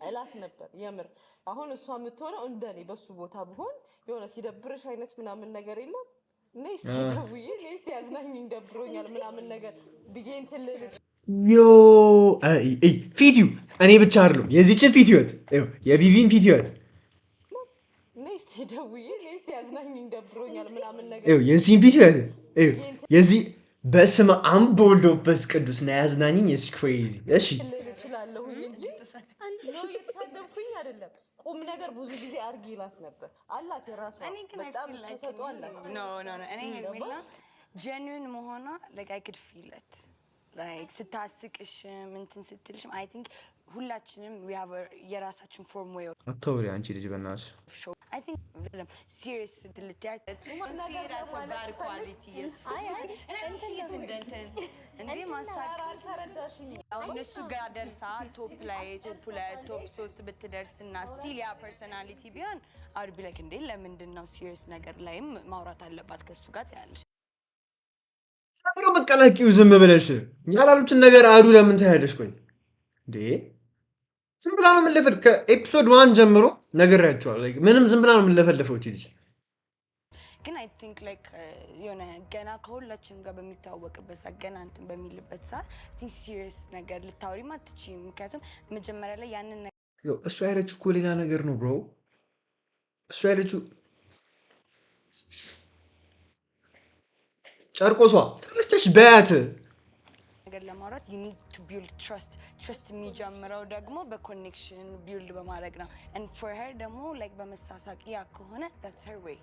እላት ነበር የምር። አሁን እሷ የምትሆነው እንደኔ በሱ ቦታ ብሆን የሆነ ሲደብርሽ አይነት ምናምን ነገር የለም ነይስ ደውዬ ነይስ ያዝናኝ ደብሮኛል ምናምን ነገር ብዬ እንትን ልልሽ ዮ ፊዲዮ እኔ ብቻ አይደለም የዚህችን ፊዲዮት የቪቪን ፊዲዮት ነይስ ደውዬ ነይስ ያዝናኝ ደብሮኛል ምናምን ነገር የዚህን ፊዲዮት የዚህ በስመ አብ ወወልድ ወመንፈስ ቅዱስ ነው ያዝናኝኝ። እሺ ክሬዚ እሺ እችላለሁ እንጂ ነው የተሳደብኩኝ አይደለም። ቁም ነገር ብዙ ጊዜ አርጊ ይላት ነበር አላት የራሷ በጣም ተሰጥቷል። ኖ እኔ ሄርሜላ ጀኒዩን መሆኗ like I could feel it like ስታስቅሽም እንትን ስትልሽም I think ሁላችንም we have የራሳችን ፎርም ወይ አታውሪ አንቺ ልጅ በእናትሽ I think serious ልትያት serious bad quality እንዴ ማሳቅ አልተረዳሽኝ። እነሱ ጋር ደርሳ ቶፕ 3 ብትደርስና ስቲል ያ ፐርሰናሊቲ ቢሆን አውድ ቢ ላይክ እንዴ ለምንድን ነው ሲሪየስ ነገር ላይም ማውራት አለባት ከሱ ጋር ታያለሽ። አብሮ መቀላቂው ዝም ብለሽ ያላሉትን ነገር አዱ ለምን ታያለሽ? ቆይ እንዴ ዝም ብላ ነው የምንለፈል ከኤፒሶድ 1 ጀምሮ ነግሬያቸዋለሁ like ምንም ዝም ብላ ነው የምንለፈልፈው እቺ ልጅ ግን አይ ቲንክ ላይክ የሆነ ገና ከሁላችንም ጋር በሚታወቅበት ሰዓት ገና እንትን በሚልበት ሰዓት ቲንክ ሲሪየስ ነገር ልታወሪም አትችይም ምክንያቱም መጀመሪያ ላይ ያንን ነገር እሱ ያለችው እኮ ሌላ ነገር ነው ብሮ እሱ ያለችው ጨርቆሷ ተነስተሽ በያት ነገር ለማውራት you need to build trust የሚጀምረው ደግሞ በኮኔክሽን ቢልድ በማድረግ ነው and for her ደግሞ like በመሳሳቅ ያ ከሆነ that's her way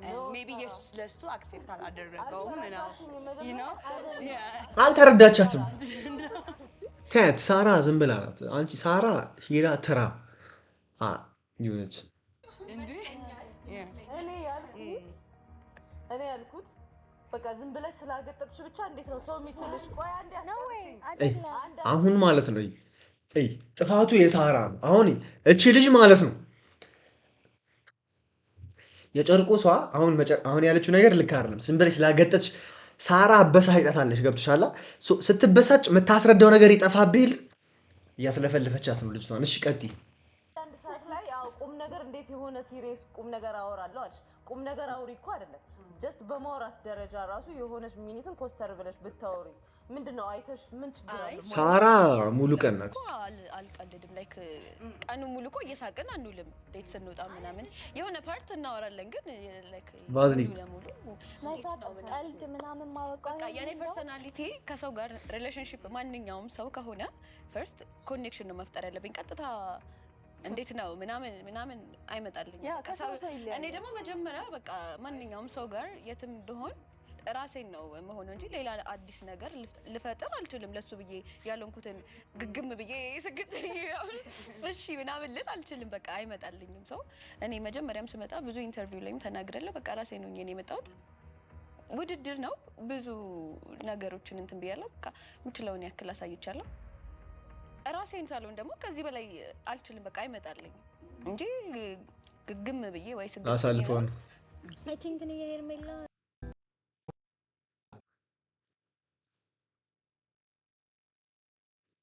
and maybe ለሱ አክሴፕት አላደረገውም ነው you know yeah አልተረዳቻትም ታት ሳራ ዝም ብላ ናት አንቺ ሳራ ሂራ ተራ ይሁንች እንዴ እኔ ያልኩት በቃ ዝም ብለሽ ስላገጠጥሽ ብቻ እንዴት ነው ሰው የሚስልሽ? ቆይ አንዴ አሁን ማለት ነው ጥፋቱ የሳራ ነው። እቺ ልጅ ማለት ነው የጨርቆሷ አሁን ያለችው ነገር ልክ አይደለም። ዝም ብለሽ ስላገጠጥሽ ሳራ አበሳጭታለች። ገብቶሻል? ስትበሳጭ የምታስረዳው ነገር ይጠፋብኝ እያስለፈልፈቻት ነው ልጅቷን። እሺ ቀጥይ። አንድ ሰዓት ላይ ያው ቁም ነገር እንዴት የሆነ ሲሪየስ ቁም ነገር አወራለሁ አልሽ። ቁም ነገር አውሪ እኮ አይደለም ጀስት በማውራት ደረጃ ራሱ የሆነች ሚኒትን ኮስተር ብለሽ ብታወሪ ምንድነው አይተሽ ምን ችግር አለ? ሳራ ሙሉ ቀን ናት። አልቀልድም ላይክ ቀኑ ሙሉ እኮ እየሳቅን አንውልም። ዴት ስንወጣ ምናምን የሆነ ፓርት እናወራለን ግን ላይክ ቫዝሊን ቀልድ ምናምን ማወቅ በቃ የኔ ፐርሰናሊቲ ከሰው ጋር ሪሌሽንሺፕ ማንኛውም ሰው ከሆነ ፈርስት ኮኔክሽን ነው መፍጠር ያለብኝ። ቀጥታ እንዴት ነው ምናምን አይመጣልኝ። እኔ ደግሞ መጀመሪያ በቃ ማንኛውም ሰው ጋር የትም ብሆን ራሴን ነው መሆኑ እንጂ ሌላ አዲስ ነገር ልፈጥር አልችልም። ለሱ ብዬ ያለንኩትን ግግም ብዬ ስግጥ እሺ ምናምን ልል አልችልም። በቃ አይመጣልኝም። ሰው እኔ መጀመሪያም ስመጣ ብዙ ኢንተርቪው ላይም ተናግሬያለሁ። በቃ ራሴን ነው እኔ የመጣሁት። ውድድር ነው። ብዙ ነገሮችን እንትን ብያለሁ። በቃ የምችለውን ያክል አሳይቻለሁ። ራሴን ሳልሆን ደግሞ ከዚህ በላይ አልችልም። በቃ አይመጣልኝ እንጂ ግግም ብዬ ወይ ስግጥ አሳልፈው ነው አይ ቲንክ ነው የሄርሜላ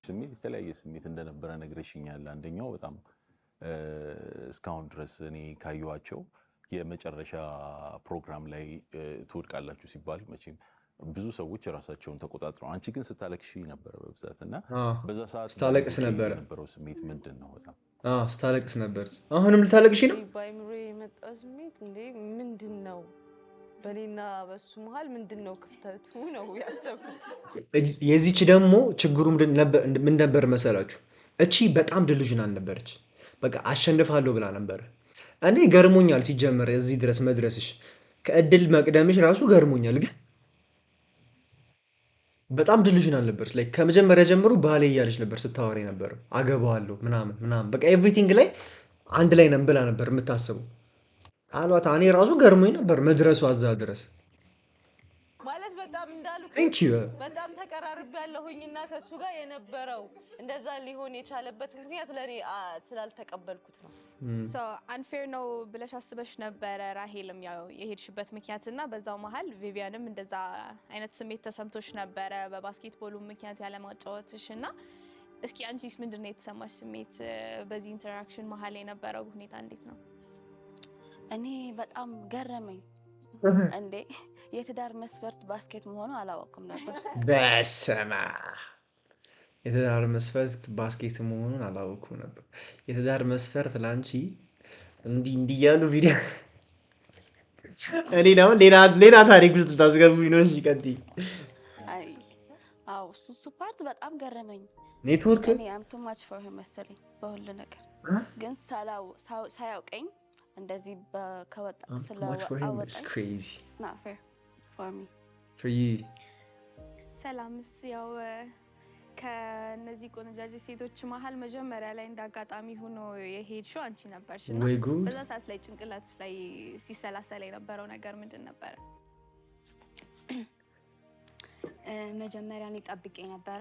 ስሜት የተለያየ ስሜት እንደነበረ ነግረሽኛል። አንደኛው በጣም እስካሁን ድረስ እኔ ካየኋቸው የመጨረሻ ፕሮግራም ላይ ትወድቃላችሁ ሲባል መቼም ብዙ ሰዎች ራሳቸውን ተቆጣጥረው፣ አንቺ ግን ስታለቅሽ ነበር በብዛት እና በዛ ሰዓት ስታለቅስ ነበር የነበረው ስሜት ምንድን ነው? በጣም ስታለቅስ ነበር። አሁንም ልታለቅሽ ነው? ባይምሮ የመጣው ስሜት እንዴ ምንድን ነው? በኔና በሱ መሃል ምንድነው ክፍተቱ ነው ያሰብኩት። የዚች ደግሞ ችግሩ ምን ነበር መሰላችሁ? እቺ በጣም ድልዥናል ነበረች። በቃ አሸንፋለሁ ብላ ነበር። እኔ ገርሞኛል ሲጀመር እዚህ ድረስ መድረስሽ፣ ከእድል መቅደምሽ ራሱ ገርሞኛል። ግን በጣም ድልዥናል ነበረች። ላይ ከመጀመሪያ ጀምሮ ባሌ እያለች ነበር ስታወሪ ነበር። አገባዋለሁ ምናምን በቃ ኤቭሪቲንግ ላይ አንድ ላይ ነን ብላ ነበር የምታስበው። አሏታ እኔ ራሱ ገርሞኝ ነበር መድረሱ አዛ ድረስ ማለት በጣም እንዳልኩ በጣም ተቀራርቤያለሁኝና ከሱ ጋር የነበረው እንደዛ ሊሆን የቻለበት ምክንያት ለኔ ስላልተቀበልኩት ነው። ሶ አንፌር ነው ብለሽ አስበሽ ነበር ራሄልም ያው የሄድሽበት ምክንያትና በዛው መሃል ቪቪያንም እንደዛ አይነት ስሜት ተሰምቶሽ ነበር በባስኬትቦሉ ምክንያት ያለ ማጫወትሽና እስኪ አንቺስ ምንድነው የተሰማሽ ስሜት በዚህ ኢንተራክሽን መሃል የነበረው ሁኔታ እንዴት ነው? እኔ በጣም ገረመኝ። እንዴ የትዳር መስፈርት ባስኬት መሆኑ አላወቅም ነበር። በስመ አብ የትዳር መስፈርት ባስኬት መሆኑን አላወቅኩም ነበር። የትዳር መስፈርት ላንቺ እንዲህ ያሉ ቪዲዮ እኔ ነው ሌላ ታሪክ ውስጥ ልታስገቡኝ ነው? እሺ ቀጥይ። አይ አው እሱ ፓርት በጣም ገረመኝ። ኔትወርክ እኔ አም ቱ ማች ፎር ሂም መሰለኝ በሁሉ ነገር ግን ሳያውቀኝ እንደዚህ ከወጣ ስለአወጣኝ it's not fair for me for you ሰላምስ ያው ከነዚህ ቆነጃጅ ሴቶች መሃል መጀመሪያ ላይ እንዳጋጣሚ ሆኖ የሄድሽው አንቺ ነበርሽና በዛ ሰዓት ላይ ጭንቅላትሽ ላይ ሲሰላሰል የነበረው ነገር ምንድን ነበር? መጀመሪያ እኔ ጠብቄ ነበረ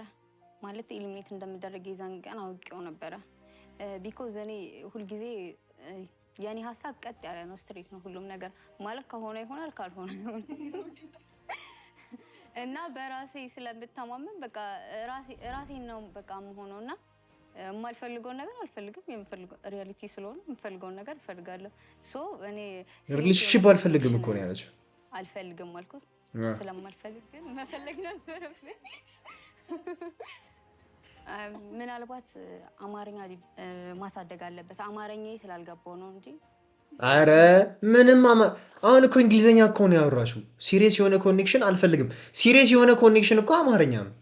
ማለት ኤሊሚኔት እንደምደረግ የዛን ቀን አውቄው ነበረ ቢኮዝ እኔ ሁልጊዜ የኔ ሀሳብ ቀጥ ያለ ነው፣ ስትሬት ነው ሁሉም ነገር ማለት ከሆነ ይሆናል ካልሆነ ይሆናል እና በራሴ ስለምተማመን በቃ ራሴን ነው በቃ መሆኑና የማልፈልገውን ነገር አልፈልግም የምፈልገው ሪያሊቲ ስለሆነ የምፈልገውን ነገር እፈልጋለሁ ሶ እኔ ሪሌሽንሺፕ አልፈልግም እኮ ነው ያለችው አልፈልግም አልኩት ስለማልፈልግ ግን መፈለግ ነበረብኝ ምናልባት አማርኛ ማሳደግ አለበት አማርኛዬ ስላልገባው ነው እንጂ አረ ምንም አሁን እኮ እንግሊዘኛ እኮ ነው ያወራሽው ሲሪየስ የሆነ ኮኔክሽን አልፈልግም ሲሪየስ የሆነ ኮኔክሽን እኮ አማርኛ ነው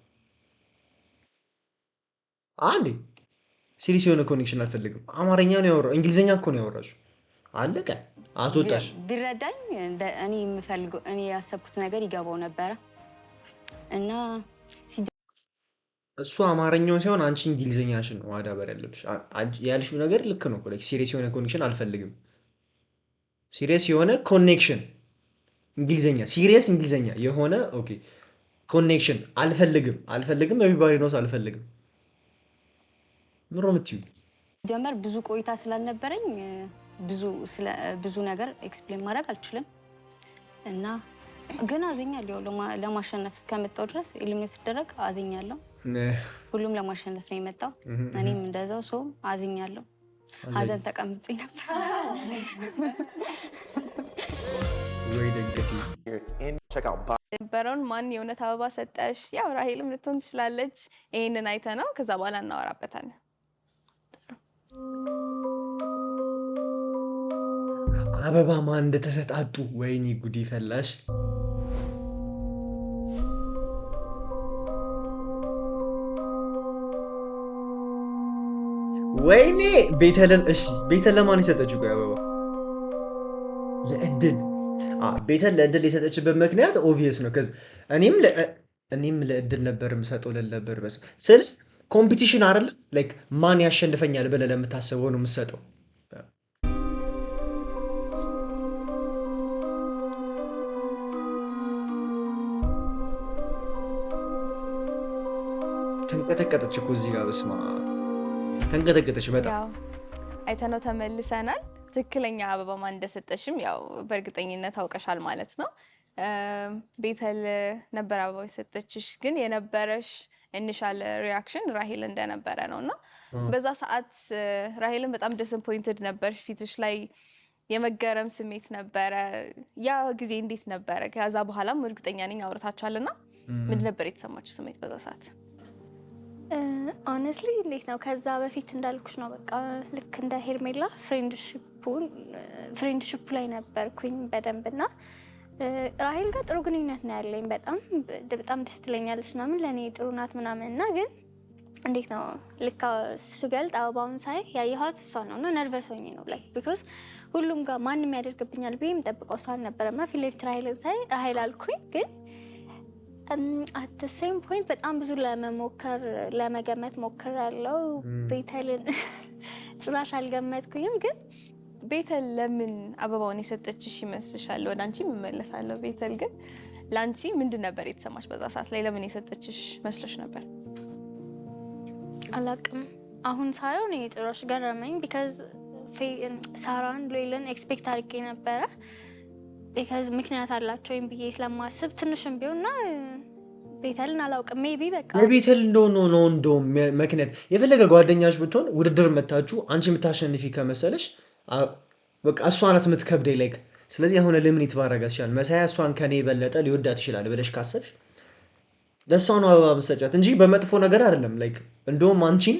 አንዴ ሲሪየስ የሆነ ኮኔክሽን አልፈልግም አማርኛ ነው ያወራው እንግሊዘኛ እኮ ነው ያወራሽው አለቀ አትወጣሽ ቢረዳኝ እኔ የምፈልገው እኔ ያሰብኩት ነገር ይገባው ነበር እና እሱ አማርኛው ሲሆን አንቺ እንግሊዘኛሽን ነው ማዳበር ያለብሽ ያልሽው ነገር ልክ ነው ላይክ ሲሪየስ የሆነ ኮኔክሽን አልፈልግም ሲሪየስ የሆነ ኮኔክሽን እንግሊዘኛ ሲሪየስ እንግሊዘኛ የሆነ ኦኬ ኮኔክሽን አልፈልግም ኤቨሪባዲ ኖስ አልፈልግም ምሮ ምትዩ ጀመር ብዙ ቆይታ ስላልነበረኝ ብዙ ነገር ኤክስፕሌን ማድረግ አልችልም እና ግን አዘኛለሁ ለማሸነፍ እስከመጣው ድረስ ኤሊሚኔት ሲደረግ አዘኛለሁ ሁሉም ለማሸነፍ ነው የመጣው እኔም እንደዛው ሰው አዘኛለሁ ሀዘን ተቀምጬ ነበር ወይ ደግቲ ነበረውን ማን የእውነት አበባ ሰጠሽ ያው ራሄልም ልትሆን ትችላለች ይሄንን አይተ ነው ከዛ በኋላ እናወራበታለን አበባ ማን እንደተሰጣጡ ወይኔ ጉዲ ፈላሽ ወይኔ ቤተልን እሺ ቤተል ለማን የሰጠችው ቆይ አበባ ለእድል ቤተል ለእድል የሰጠችበት ምክንያት ኦብቪየስ ነው ከዛ እኔም ለእድል ነበር የምሰጠው ለነበር በስ ስል ኮምፒቲሽን አይደል ላይክ ማን ያሸንፈኛል ብለህ ለምታስበው ነው የምሰጠው ተንቀጠቀጠች እኮ እዚህ ጋር በስማ ተንቀጠቀጠች በጣም አይተነው ተመልሰናል ትክክለኛ አበባ ማን እንደሰጠሽም ያው በእርግጠኝነት አውቀሻል ማለት ነው ቤተል ነበር አበባው የሰጠችሽ ግን የነበረሽ ኢኒሻል ሪአክሽን ራሄል እንደነበረ ነውና በዛ ሰዓት ራሄልን በጣም ዲስአፖይንትድ ነበርሽ ፊትሽ ላይ የመገረም ስሜት ነበረ ያ ጊዜ እንዴት ነበረ ከዛ በኋላም እርግጠኛ ነኝ አውርታችኋልና ምን ነበር የተሰማችሁ ስሜት በዛ ሰዓት ኦነስትሊ እንዴት ነው ከዛ በፊት እንዳልኩሽ ነው በቃ ልክ እንደ ሄርሜላ ፍሬንድሺፕ ላይ ነበርኩኝ በደንብና ራሄል ጋር ጥሩ ግንኙነት ነው ያለኝ በጣም ደስ ትለኛለች ምናምን ለኔ ጥሩ ናት ምናምን እና ግን እንዴት ነው ልክ ስገልጥ አበባውን ሳይ ያየኋት እሷ ነውና ነርቨስ ሆኜ ነው ላይክ ቢኮዝ ሁሉም ጋር ማንም ያደርግብኛል ብዬ የምጠብቀው እሷ አልነበረምና ፊት ለፊት ራሄልን ሳይ ራሄል አልኩኝ ግን at the same point በጣም ብዙ ለመገመት ሞክራለሁ ቤተልን ጭራሽ አልገመትኩኝም ግን ቤተል ለምን አበባውን የሰጠችሽ ይመስልሻል ወደ አንቺ መመለሳለሁ ቤተል ግን ላንቺ ምንድን ነበር የተሰማሽ በዛ ሰዓት ላይ ለምን የሰጠችሽ መስሎሽ ነበር አላቅም አሁን ሳይሆን እኔ ጭራሽ ገረመኝ because ሳራን ሌለን ኤክስፔክት አድርጌ ነበረ because ምክንያት አላቸው ብዬ ስለማስብ ትንሽም ቢሆንና ቤተልን አላውቅም ሜቢ በቃ ቤተል እንደው ምክንያት የፈለገ ጓደኛሽ ብትሆን ውድድር መታችሁ አንቺ የምታሸንፊ ከመሰለሽ በቃ እሷ ናት የምትከብደኝ ላይክ ስለዚህ አሁን ለምን ይተባረጋት ይችላል መሳያ እሷን ከኔ የበለጠ ሊወዳት ይችላል ብለሽ ካሰብሽ ለሷ ነው አበባ መስጠት እንጂ በመጥፎ ነገር አይደለም ላይክ እንደውም አንቺን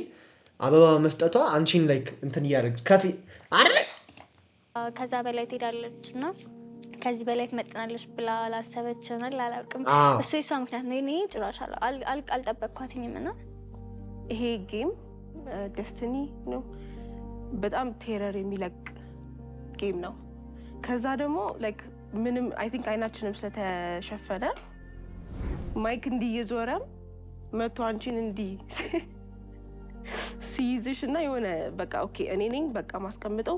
አበባ መስጠቷ አንቺን ላይክ እንትን ያደርግ ከፊ አይደል ከዛ በላይ ትሄዳለችና ከዚህ በላይ ትመጥናለች ብላ አላሰበች ነው አላውቅም እሱ የሷ ምክንያት ነው እኔ ጭራሽ አልጠበቅኳትኝም እና ይሄ ጌም ደስቲኒ ነው በጣም ቴረር የሚለቅ ጌም ነው ከዛ ደግሞ ላይክ ምንም አይ ቲንክ አይናችንም ስለተሸፈነ ማይክ እንዲየዞረም መቶ አንቺን እንዲ ሲይዝሽና የሆነ በቃ ኦኬ እኔ ነኝ በቃ ማስቀምጠው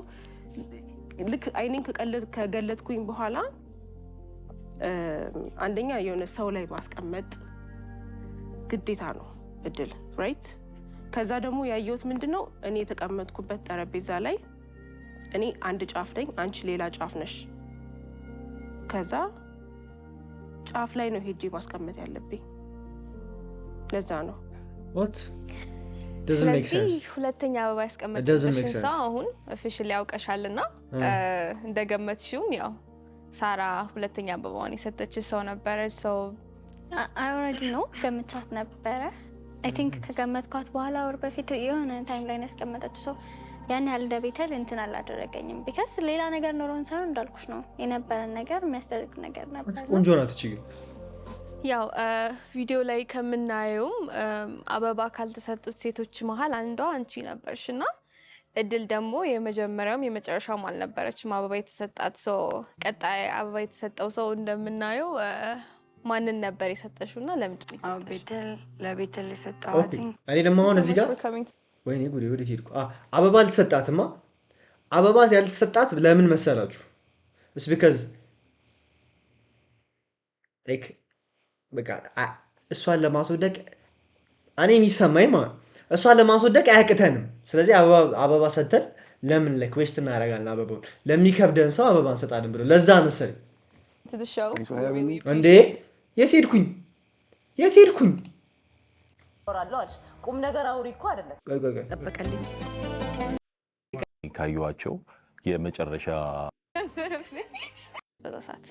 ልክ አይኔን ከገለጥኩኝ በኋላ አንደኛ የሆነ ሰው ላይ ማስቀመጥ ግዴታ ነው እድል ራይት ከዛ ደግሞ ያየሁት ምንድነው እኔ የተቀመጥኩበት ጠረጴዛ ላይ እኔ አንድ ጫፍ ነኝ አንቺ ሌላ ጫፍ ነሽ ከዛ ጫፍ ላይ ነው ሄጄ ማስቀመጥ ያለብኝ ለዛ ነው what doesn't make sense ሁለተኛ አበባ ያስቀመጥሽን ሰው አሁን ኦፊሻሊ ያውቀሻልና እንደገመትሽውም ያው ሳራ ሁለተኛ አበባውን የሰጠችሽ ሰው ነበረች ሰው I already know ገምቻት ነበረ I think ከገመትኳት በኋላ ወር በፊት የሆነ ታይም ላይ ያስቀመጠችው ሰው ያን ያህል ደቤተል እንትን አላደረገኝም because ሌላ ነገር ኖሮን ሳይሆን እንዳልኩሽ ነው የነበረን ነገር የሚያስደርግ ነገር ነበር ቆንጆ ናት እቺ ያው ቪዲዮ ላይ ከምናየውም አበባ ካልተሰጡት ሴቶች መሃል አንዷ አንቺ ነበርሽና እድል ደግሞ የመጀመሪያውም የመጨረሻውም አልነበረችም አበባ የተሰጣት ሰው ቀጣይ አበባ የተሰጠው ሰው እንደምናየው ማንን ነበር የሰጠሽውና ለምንድን ነው የሰጠሽው? ቤተል ለቤተል የሰጠዋት እኔ ደግሞ አሁን እዚህ ጋር ወይኔ ጉዴ ወዴት ሄድኩ አበባ አልተሰጣትማ አበባ ያልተሰጣት ለምን መሰላችሁ it's because like በቃ እሷን ለማስወደቅ እኔ የሚሰማኝ ማለት እሷን ለማስወደቅ አያቅተንም ስለዚህ አበባ ሰተን ለምን ለኩዌስት እናደርጋለን አበባውን ለሚከብደን ሰው አበባ እንሰጣለን ብሎ ለዛ መሰለኝ እንዴ የት ሄድኩኝ ወራለች ቁም ነገር አውሪ እኮ አይደለም ተጠበቀልኝ ካዩዋቸው የመጨረሻ በዛሳት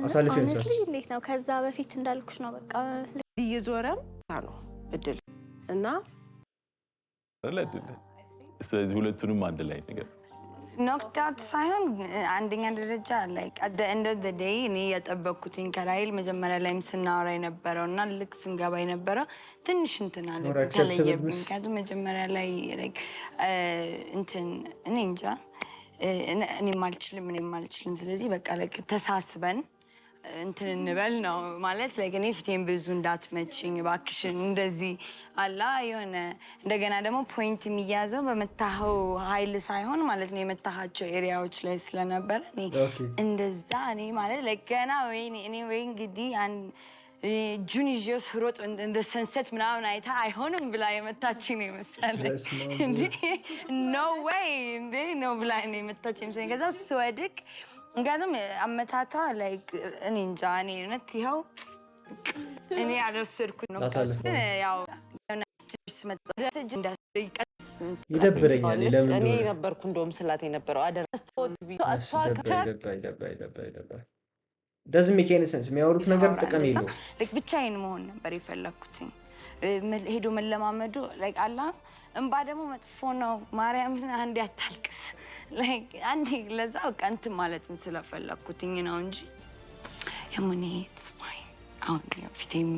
አሳልፈን እንዴት ነው ከዛ በፊት እንዳልኩሽ ነው በቃ እየዞረም ነው እድል እና ለድል ስለዚህ ሁለቱንም አንድ ላይ ነገር knocked out ሳይሆን አንደኛ ደረጃ like at the end of the day እኔ የጠበቅኩትኝ ከራይል መጀመሪያ ላይ ስናወራ የነበረውና ልክ ስንገባ የነበረው ትንሽ እንትን አለ ተለየብኝ ካዱ መጀመሪያ ላይ like እንትን እኔ እንጃ እኔ ማልችልም ስለዚህ በቃ like ተሳስበን እንትን እንበል ነው ማለት ለገኔ ፊቴን ብዙ እንዳትመችኝ ባክሽን እንደዚህ አላ የሆነ እንደገና ደግሞ ፖይንት የሚያዘው በመታው ኃይል ሳይሆን ማለት ነው የመታሃቸው ኤሪያዎች ላይ ስለነበር እኔ እንደዛ እኔ ማለት ለገና ወይ እንግዲህ ጁኒ ጆስ ሮጥ እንደ ሰንሰት ምናምን አይታ አይሆንም ብላ የመታችኝ ነው መሰለኝ እንዴ ኖ ዌይ እንዴ ነው ብላ ነው የመታችኝ ስለዚህ ከዛ ስወድቅ እንጋንም አመታታ ላይክ እኔ እንጃ እኔ እውነት ይኸው እኔ አልወሰድኩት ነው ያው ይደብረኛል ለምን እኔ ነበርኩ እንደውም ስላት የነበረው አደረስቶት ይደብራል doesn't make any sense የሚያወሩት ነገር ጥቅም የለውም like ብቻዬን መሆን ነበር የፈለኩት ሄዶ መለማመዱ like አላ እንባ ደግሞ መጥፎ ነው ማርያም አንዴ አታልቅስ like አንዴ ለዛ በቃ እንትን ማለትን ስለፈለኩትኝ ነው እንጂ የሙኔት ማይ አሁን ፊቴም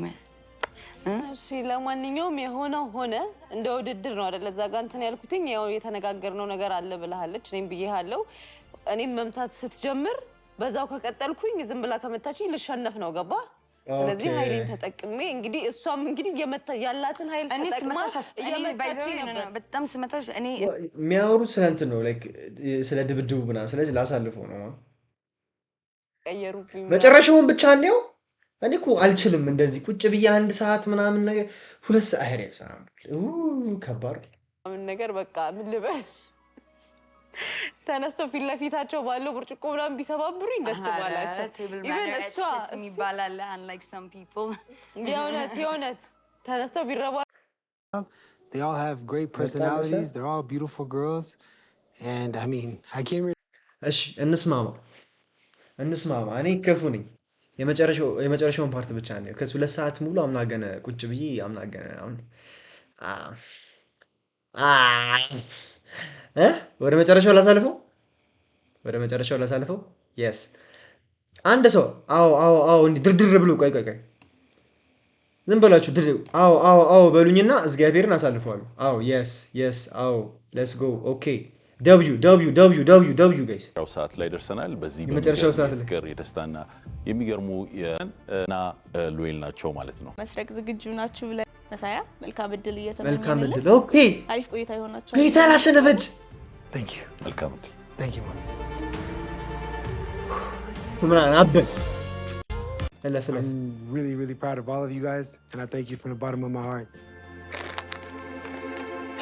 እሺ ለማንኛውም የሆነው ሆነ እንደ ውድድር ነው አይደል ለዛ ጋር እንትን ያልኩትኝ ያው የተነጋገርነው ነገር አለ ብለሃለች እኔም ብዬሃለሁ እኔም መምታት ስትጀምር በዛው ከቀጠልኩኝ ዝም ብላ ከመታችኝ ልሸነፍ ነው ገባ ስለዚህ ኃይሌን ተጠቅሜ እንግዲህ እሷም እንግዲህ ያላትን ኃይል ተጠቅማ በጣም ስመታሽ እኔ የሚያወሩት ስለንት ነው ላይክ ስለ ድብድቡ ብና ስለዚህ ላሳልፈው ነው ቀየሩብኝ መጨረሻውን ብቻ ነው እኔ እኮ አልችልም እንደዚህ ቁጭ ብዬ አንድ ሰዓት ምናምን ነገር ሁለት ሰዓት አይደል ከባድ ምን ነገር በቃ ምን ልበል ተነስቶ ፊት ለፊታቸው ባለው ብርጭቆ ምናምን ቢሰባብሩኝ ደስ ባላቸው even እሷ የሚባላል unlike some people የሆነት ተነስቶ ቢረባ they all have great personalities they're all beautiful girls and I mean I can't እሺ እንስማማ እኔ ከፉ ነኝ የመጨረሻውን ፓርት ብቻ ነው ከ2 ሰዓት ሙሉ አምናገነ ቁጭ ብዬ አምናገነ አሁን ወደ መጨረሻው ላሳልፈው yes አንድ ሰው አዎ እንዲ ድርድር ብሎ ቆይ ዝም ብላችሁ ድርድር አዎ በሉኝና እግዚአብሔርን አሳልፈዋለሁ አዎ yes አዎ let's go okay w guys ያው ሰዓት ላይ ደርሰናል በዚህ የመጨረሻው ሰዓት ላይ ፍቅር የደስታና የሚገርሙ እና ሉዌል ናቸው ማለት ነው መስረቅ ዝግጁ ናችሁ ብለ መሳያ መልካም እድል እየተመኘን መልካም እድል ኦኬ አሪፍ ቆይታ ይሆናችሁ ጌታን አሸነፈች thank you መልካም እድል thank you ምናን አበል I'm really really proud of all of you guys and I thank you from the bottom of my heart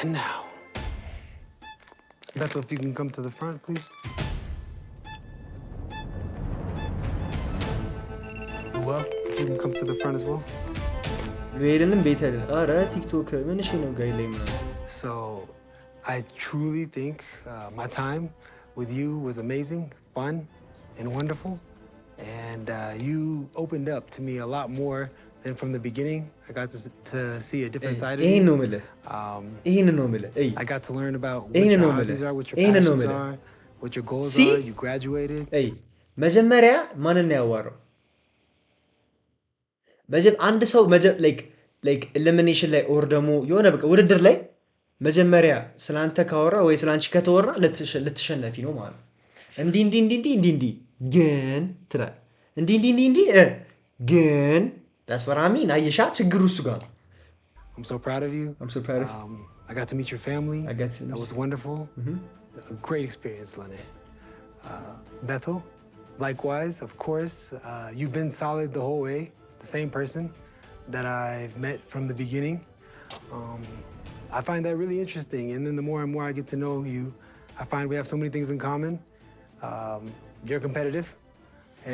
and now Bethel, if you can come to the front, please. Well, if you can come to the front as well. ሉኤልንም ቤተል ኧረ ቲክቶክ ምን እሺ ነው ጋይ ላይ ምናምን So I truly think my time with you was amazing, fun, and wonderful. And you opened up to me a lot more than from the beginning. I got to see a different side of you. I got to learn about what your hobbies are, what your passions are, what your goals are. You graduated. መጀመሪያ ማንን ያዋራው? አንድ ሰው ላይክ ኤሊሚኔሽን ላይ ኦር ደግሞ የሆነ በቃ ውድድር ላይ መጀመሪያ ስላንተ ካወራ ወይ ስላንቺ ከተወራ ልትሸነፊ ነው ማለት እንዲህ ግን ትላል እንዲህ ግን ታስፈራሚ ናየሻ ችግሩ እሱ ጋር ነው። I'm so proud of you. I got to meet your family. That was wonderful. A great experience, Lene. Bethel, likewise, of course. You've been solid the whole way. The same person that I've met from the beginning. I find that really interesting. And then the more and more I get to know you, I find we have so many things in common. You're competitive.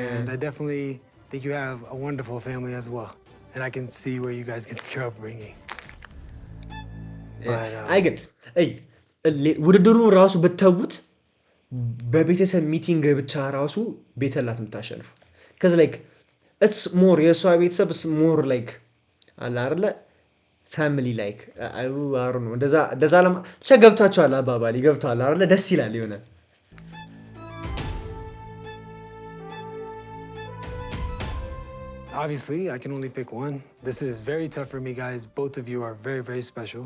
And I definitely think you have a wonderful family as well. And I can see where you guys get your upbringing. But, ውድድሩ ራሱ ብታውት በቤተሰብ ሚቲንግ ብቻ ራሱ ቤተላት የምታሸንፈው ከዚ ላይክ it's more የሷ ቤተሰብ is more like አለ አይደለ family like I don't know እንደዛ ለማ ብቻ ገብታችኋል አባባል ይገብታል አይደለ ደስ ይላል ይሆነ Obviously, I can only pick one. This is very tough for me, guys. Both of you are very, very special.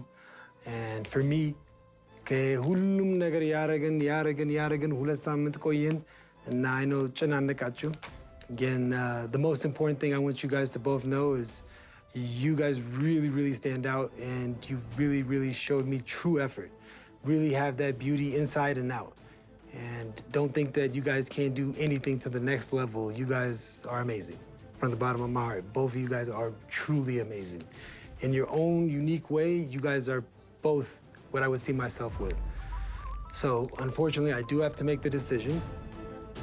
And for me, ሁሉም ነገር ያረገን ሁለት ሳምንት ቆየን እና I know ጨናነቃችሁ. Again, the most important thing I want you guys to both know is you guys really, really stand out and you really, really showed me true effort. Really have that beauty inside and out. And don't think that you guys can't do anything to the next level. You guys are amazing. From the bottom of my heart, both of you guys are truly amazing. In your own unique way, you guys are both what I would see myself with. So, unfortunately, I do have to make the decision.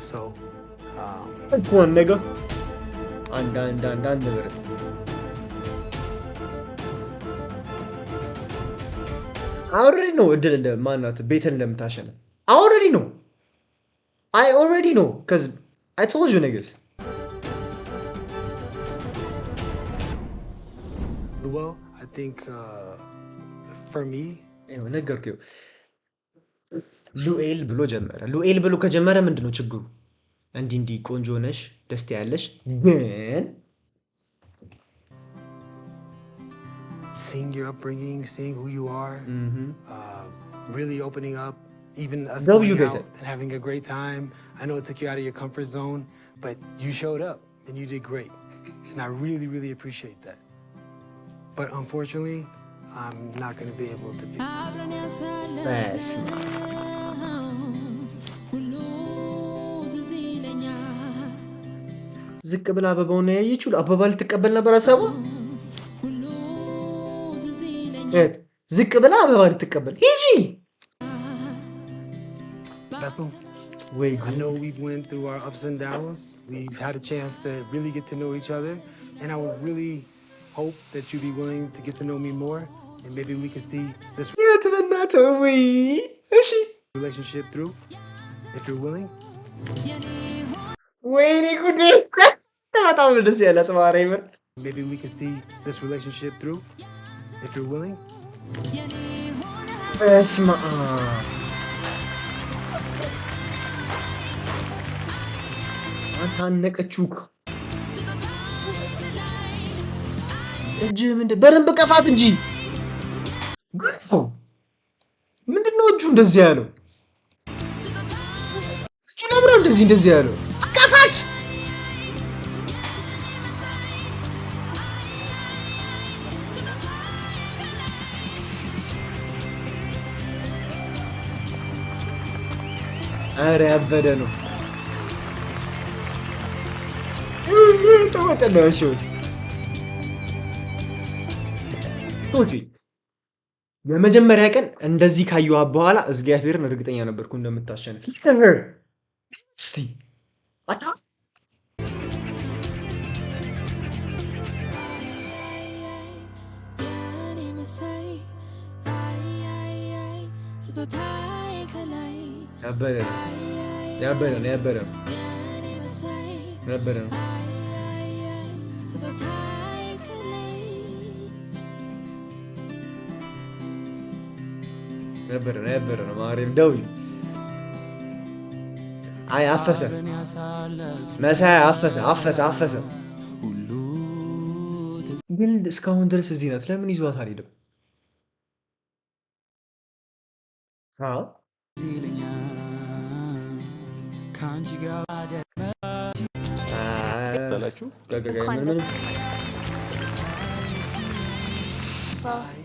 So, one nigga. And I already know እድል እንደማናት ቤተል እንደምታሸነ I already know because I told you niggas. Well, I think for me, ነገርኩህ ሉኤል ብሎ ጀመረ። ሉኤል ብሎ ከጀመረ ምንድነው ችግሩ? እንዲህ ቆንጆ ነሽ፣ ደስ ያለሽ ግን seeing your upbringing, seeing who you are, really opening up, even us going out and having a great time. I know it took you out of your comfort zone, but you showed up and you did great. And I really, really appreciate that. But unfortunately, I'm not going to be able to be. ዝቅ ብላ አበባውን ያየችው አበባ ልትቀበል ነበር ሐሳቧ ዝቅ ብላ አበባ ልትቀበል ሂጂ Wait, I know we went through our ups and downs. We've had a chance to really get to know each other, and I would really hope that you'd be willing to get to know me more, and maybe we can see this relationship through, if you're willing. Maybe we can see this relationship through, if you're willing. ታነቀችው እጅ ምንድን በደንብ ቀፋት እንጂ ምንድነው እጁ እንደዚህ ያለው እጁ ለምን እንደዚህ ያለው ቀፋት አረ ያበደ ነው ተወጠናሽው ቶጂ የመጀመሪያ ቀን እንደዚህ ካየዋ በኋላ እግዚአብሔርን እርግጠኛ ነበርኩ እንደምታሸንፍ እስቲ አታ ያበደ ነው ያበደ ነው ያበደ ነው ያበደ ነው ያበደ ነው ማርያም ደውል አይ አፈሰ መሳይ አፈሰ ግን እስካሁን ድረስ እዚህ ናት። ለምን ይዟት አልሄድም?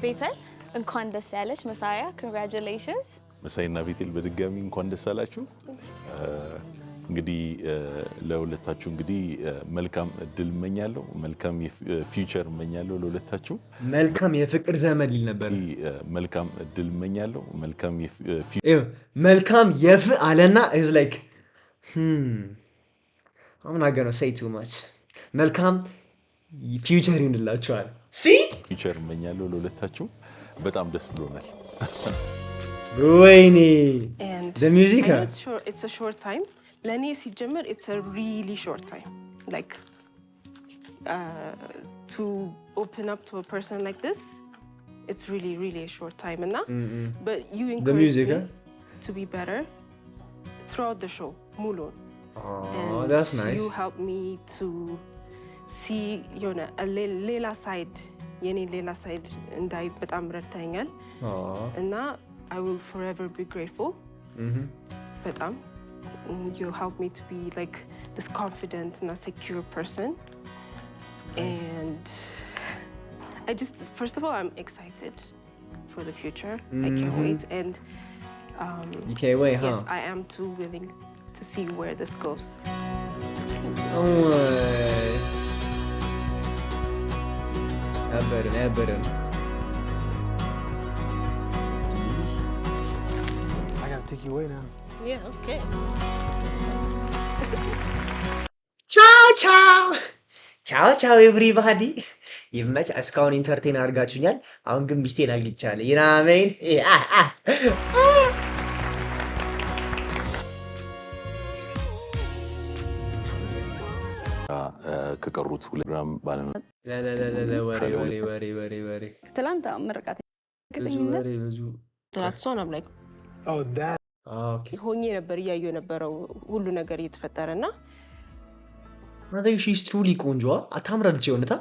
ቤተል እንኳን ደስ ያለች መሳያ። ኮንግራቹሌሽንስ መሳይና ቤቴል በድጋሚ እንኳን ደስ አላችሁ። እንግዲህ ለሁለታችሁ እንግዲህ መልካም እድል እመኛለሁ። መልካም ፊውቸር እመኛለሁ ለሁለታችሁ። መልካም የፍቅር ዘመን ሊል ነበር። መልካም እድል እመኛለሁ። መልካም አለና is like I'm not gonna say too much. መልካም ፊውቸር ይሁንላችኋል። ፊውቸር እመኛለሁ ለሁለታችሁ። በጣም ደስ ብሎናል። ወይኔ the music it's a short time. ለኔ ሲጀምር it's a really short time, like to open up to a person like this, it's really a short time. And but you encourage me to be better throughout the show ሙሉን. Oh, that's nice. You help me to see ሌላ ሳይድ የኔ ሌላ ሳይድ እንዳይ በጣም ረድተኛል እና I will forever be grateful. በጣም you help me to be like this confident and a secure person. And I just, first of all, I'm excited for the future. I can't wait. And you can't wait, huh? Yes, I am too willing to see where this goes. better. I gotta take you away now. Yeah, okay. ቻው ኤቭሪባዲ። ይመች። እስካሁን ኢንተርቴን አድርጋችሁኛል። አሁን ግን ሚስቴን አግኝቻለሁ። ይናመን ከቀሩት ፕሮግራም ባለመ ወሬ ትላንት ምርቃት ብዙ ትላንት like oh that ሆኜ ነበር እያየሁ የነበረው ሁሉ ነገር እየተፈጠረ እና ማለት ሺስ ትሩሊ ቆንጆዋ አታምራለች። የሆነታ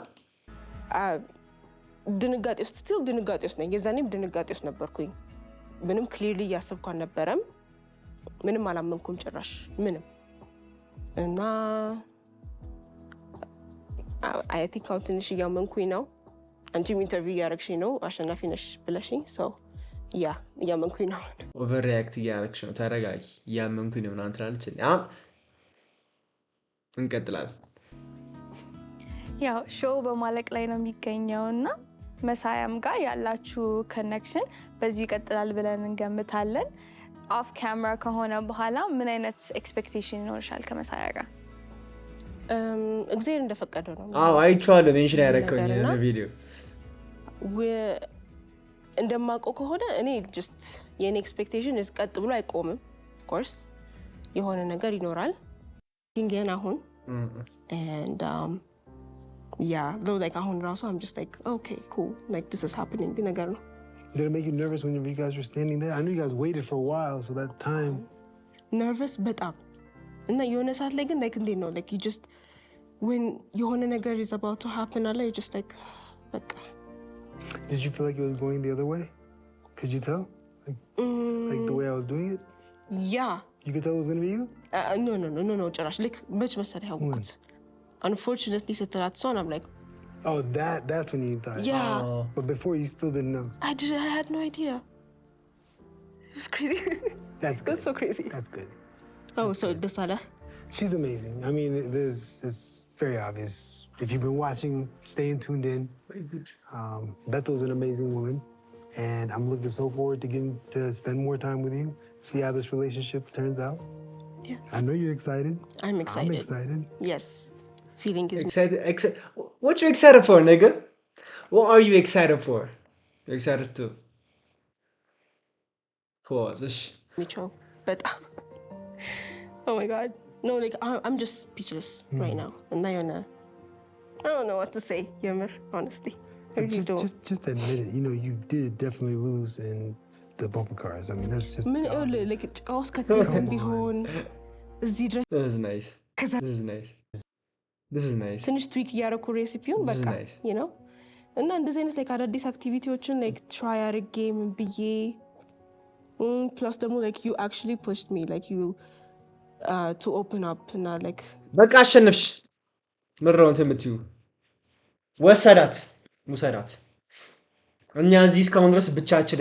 ድንጋጤ ውስጥ ስቲል ድንጋጤ ውስጥ ነኝ። የዛኔም ድንጋጤ ውስጥ ነበርኩኝ። ምንም ክሊርሊ እያሰብኩ አልነበረም። ምንም አላመንኩም ጭራሽ ምንም። እና አይ ቲንክ አሁን ትንሽ እያመንኩኝ ነው። አንቺም ኢንተርቪው እያደረግሽኝ ነው አሸናፊ ነሽ ብለሽኝ ሰው ያ እያመንኩኝ ነው። ኦቨር ሪያክት እያደረግሽ ነው። ተረጋጊ። እያመንኩኝ ነው ምናምን ትላለች። እንቀጥላለን። ያው ሾው በማለቅ ላይ ነው የሚገኘው እና መሳያም ጋር ያላችሁ ኮኔክሽን በዚሁ ይቀጥላል ብለን እንገምታለን። ኦፍ ካሜራ ከሆነ በኋላ ምን አይነት ኤክስፔክቴሽን ይኖርሻል ከመሳያ ጋር? እግዚአብሔር እንደፈቀደው ነው። አዎ አይቼዋለሁ። ሜንሽን ያደረከኝ ቪዲዮ እንደማውቀው ከሆነ እኔ ጀስት የኔ ኤክስፔክቴሽን ቀጥ ብሎ አይቆምም። ኦፍ ኮርስ የሆነ ነገር ይኖራል ግን አሁን and yeah, though like አሁን ራሱ I'm just like okay cool, like this is happening ነገር ነው። Did it make you nervous when you guys were standing there? I know you guys waited for a while, so that time nervous በጣም እና የሆነ ሰዓት ላይ ግን like እንዴት ነው like you just when የሆነ ነገር is about to happen አለ you just like በቃ. Did you feel like it was going the other way? Could you tell? Like the way I was doing it? Yeah. You could tell it was going to be you? No, ጭራሽ ልክ መች መሰለህ ያወቅሁት unfortunately ስትላት ሰው I'm like oh that's when you thought. Yeah. But before you still didn't know. I had no idea. It was crazy. That's good. It was so crazy. That's good. Oh, so ደስ አለ? She's amazing. I mean, it's very obvious. If you've been watching, staying tuned in. Very good. Bethel's an amazing woman, and I'm looking so forward to getting to spend more time with you, see how this relationship turns out. Yeah. I know you're excited. I'm excited. I'm excited. Yes. Feeling is excited. What you excited for, nigga? What are you excited for? You're excited too. ፖዝሽ Micho, but oh my god, no, like I'm just speechless right now, and now I don't know what to say, Yamir, honestly. I really don't. Just admit it. You know, you did definitely lose in the bumper cars. I mean, that's just like chaos can be on. This is nice. This is nice. This is nice. ትንሽ ትዊክ እያደረኩ ሬሲፒውን በቃ you know እና እንደዚህ አይነት like አዳዲስ አክቲቪቲዎችን like try አድርጌ ምን ብዬ plus ደግሞ like you actually pushed me like you to open up እና like በቃ አሸነፍሽ ምራውን ተምትዩ ወሰዳት ሙሰዳት እኛ እዚህ እስካሁን ድረስ ብቻችን